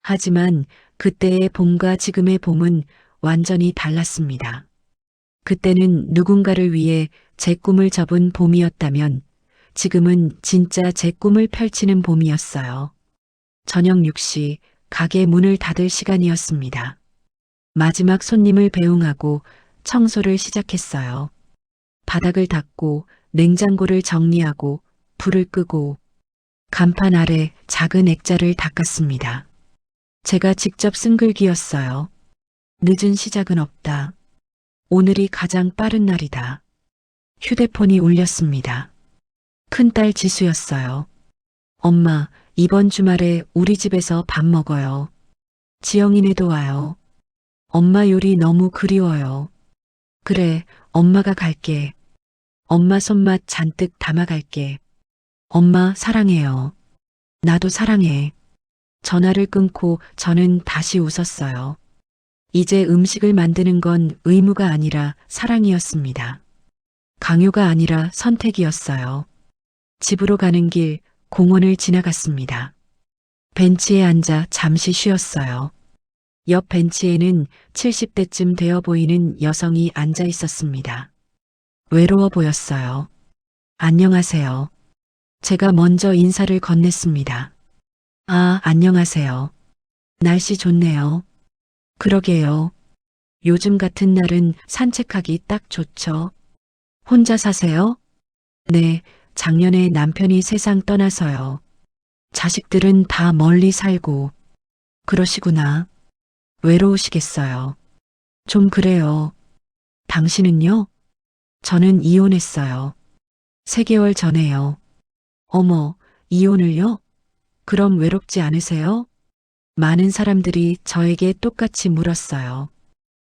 하지만 그때의 봄과 지금의 봄은 완전히 달랐습니다. 그때는 누군가를 위해 제 꿈을 접은 봄이었다면 지금은 진짜 제 꿈을 펼치는 봄이었어요. 저녁 6시 가게 문을 닫을 시간이었습니다. 마지막 손님을 배웅하고 청소를 시작했어요. 바닥을 닦고 냉장고를 정리하고 불을 끄고 간판 아래 작은 액자를 닦았습니다. 제가 직접 쓴 글귀였어요. 늦은 시작은 없다. 오늘이 가장 빠른 날이다. 휴대폰이 울렸습니다. 큰딸 지수였어요. 엄마, 이번 주말에 우리 집에서 밥 먹어요. 지영이네도 와요. 엄마 요리 너무 그리워요. 그래, 엄마가 갈게. 엄마 손맛 잔뜩 담아갈게. 엄마 사랑해요. 나도 사랑해. 전화를 끊고 저는 다시 웃었어요. 이제 음식을 만드는 건 의무가 아니라 사랑이었습니다. 강요가 아니라 선택이었어요. 집으로 가는 길 공원을 지나갔습니다. 벤치에 앉아 잠시 쉬었어요. 옆 벤치에는 70대쯤 되어 보이는 여성이 앉아 있었습니다. 외로워 보였어요. 안녕하세요. 제가 먼저 인사를 건넸습니다. 아, 안녕하세요. 날씨 좋네요. 그러게요. 요즘 같은 날은 산책하기 딱 좋죠. 혼자 사세요? 네, 작년에 남편이 세상 떠나서요. 자식들은 다 멀리 살고. 그러시구나. 외로우시겠어요. 좀 그래요. 당신은요? 저는 이혼했어요. 3개월 전에요. 어머, 이혼을요? 그럼 외롭지 않으세요? 많은 사람들이 저에게 똑같이 물었어요.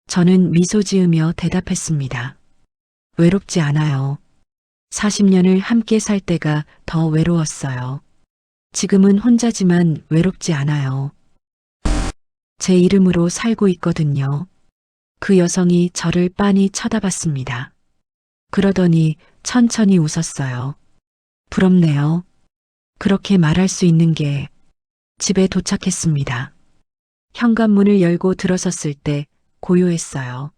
저는 미소 지으며 대답했습니다. 외롭지 않아요. 40년을 함께 살 때가 더 외로웠어요. 지금은 혼자지만 외롭지 않아요. 제 이름으로 살고 있거든요. 그 여성이 저를 빤히 쳐다봤습니다. 그러더니 천천히 웃었어요. 부럽네요. 그렇게 말할 수 있는 게. 집에 도착했습니다. 현관문을 열고 들어섰을 때 고요했어요.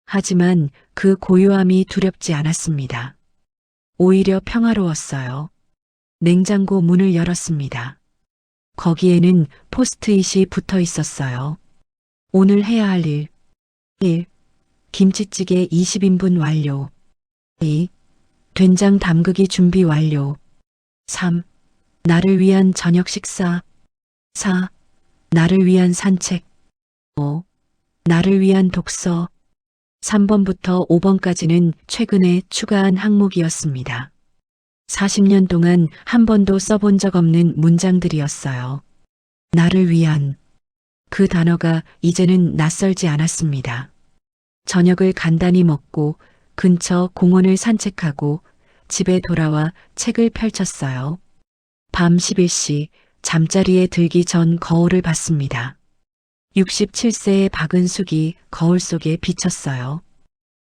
하지만 그 고요함이 두렵지 않았습니다. 오히려 평화로웠어요. 냉장고 문을 열었습니다. 거기에는 포스트잇이 붙어 있었어요. 오늘 해야 할 일. 1. 김치찌개 20인분 완료. 2. 된장 담그기 준비 완료. 3. 나를 위한 저녁 식사. 4. 나를 위한 산책. 5. 나를 위한 독서. 3번부터 5번까지는 최근에 추가한 항목이었습니다. 40년 동안 한 번도 써본 적 없는 문장들이었어요. 나를 위한. 그 단어가 이제는 낯설지 않았습니다. 저녁을 간단히 먹고 근처 공원을 산책하고 집에 돌아와 책을 펼쳤어요. 밤 11시 잠자리에 들기 전 거울을 봤습니다. 67세의 박은숙이 거울 속에 비쳤어요.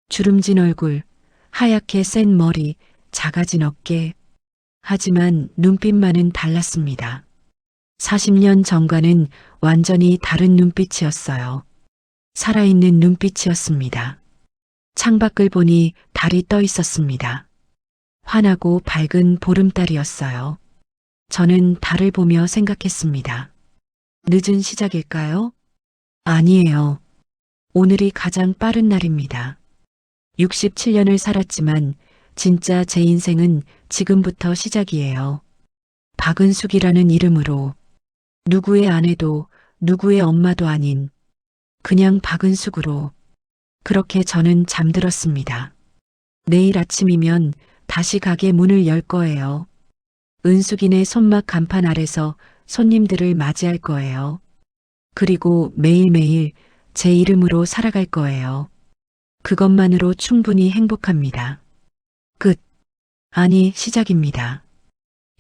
주름진 얼굴, 하얗게 센 머리, 작아진 어깨. 하지만 눈빛만은 달랐습니다. 40년 전과는 완전히 다른 눈빛이었어요. 살아있는 눈빛이었습니다. 창밖을 보니 달이 떠 있었습니다. 환하고 밝은 보름달이었어요. 저는 달을 보며 생각했습니다. 늦은 시작일까요? 아니에요. 오늘이 가장 빠른 날입니다. 67년을 살았지만 진짜 제 인생은 지금부터 시작이에요. 박은숙이라는 이름으로 누구의 아내도 누구의 엄마도 아닌 그냥 박은숙으로 그렇게 저는 잠들었습니다. 내일 아침이면 다시 가게 문을 열 거예요. 은숙이네 손막 간판 아래서 손님들을 맞이할 거예요. 그리고 매일매일 제 이름으로 살아갈 거예요. 그것만으로 충분히 행복합니다. 끝. 아니, 시작입니다.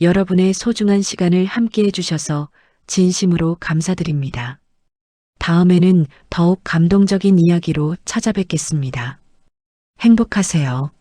여러분의 소중한 시간을 함께 해주셔서 진심으로 감사드립니다. 다음에는 더욱 감동적인 이야기로 찾아뵙겠습니다. 행복하세요.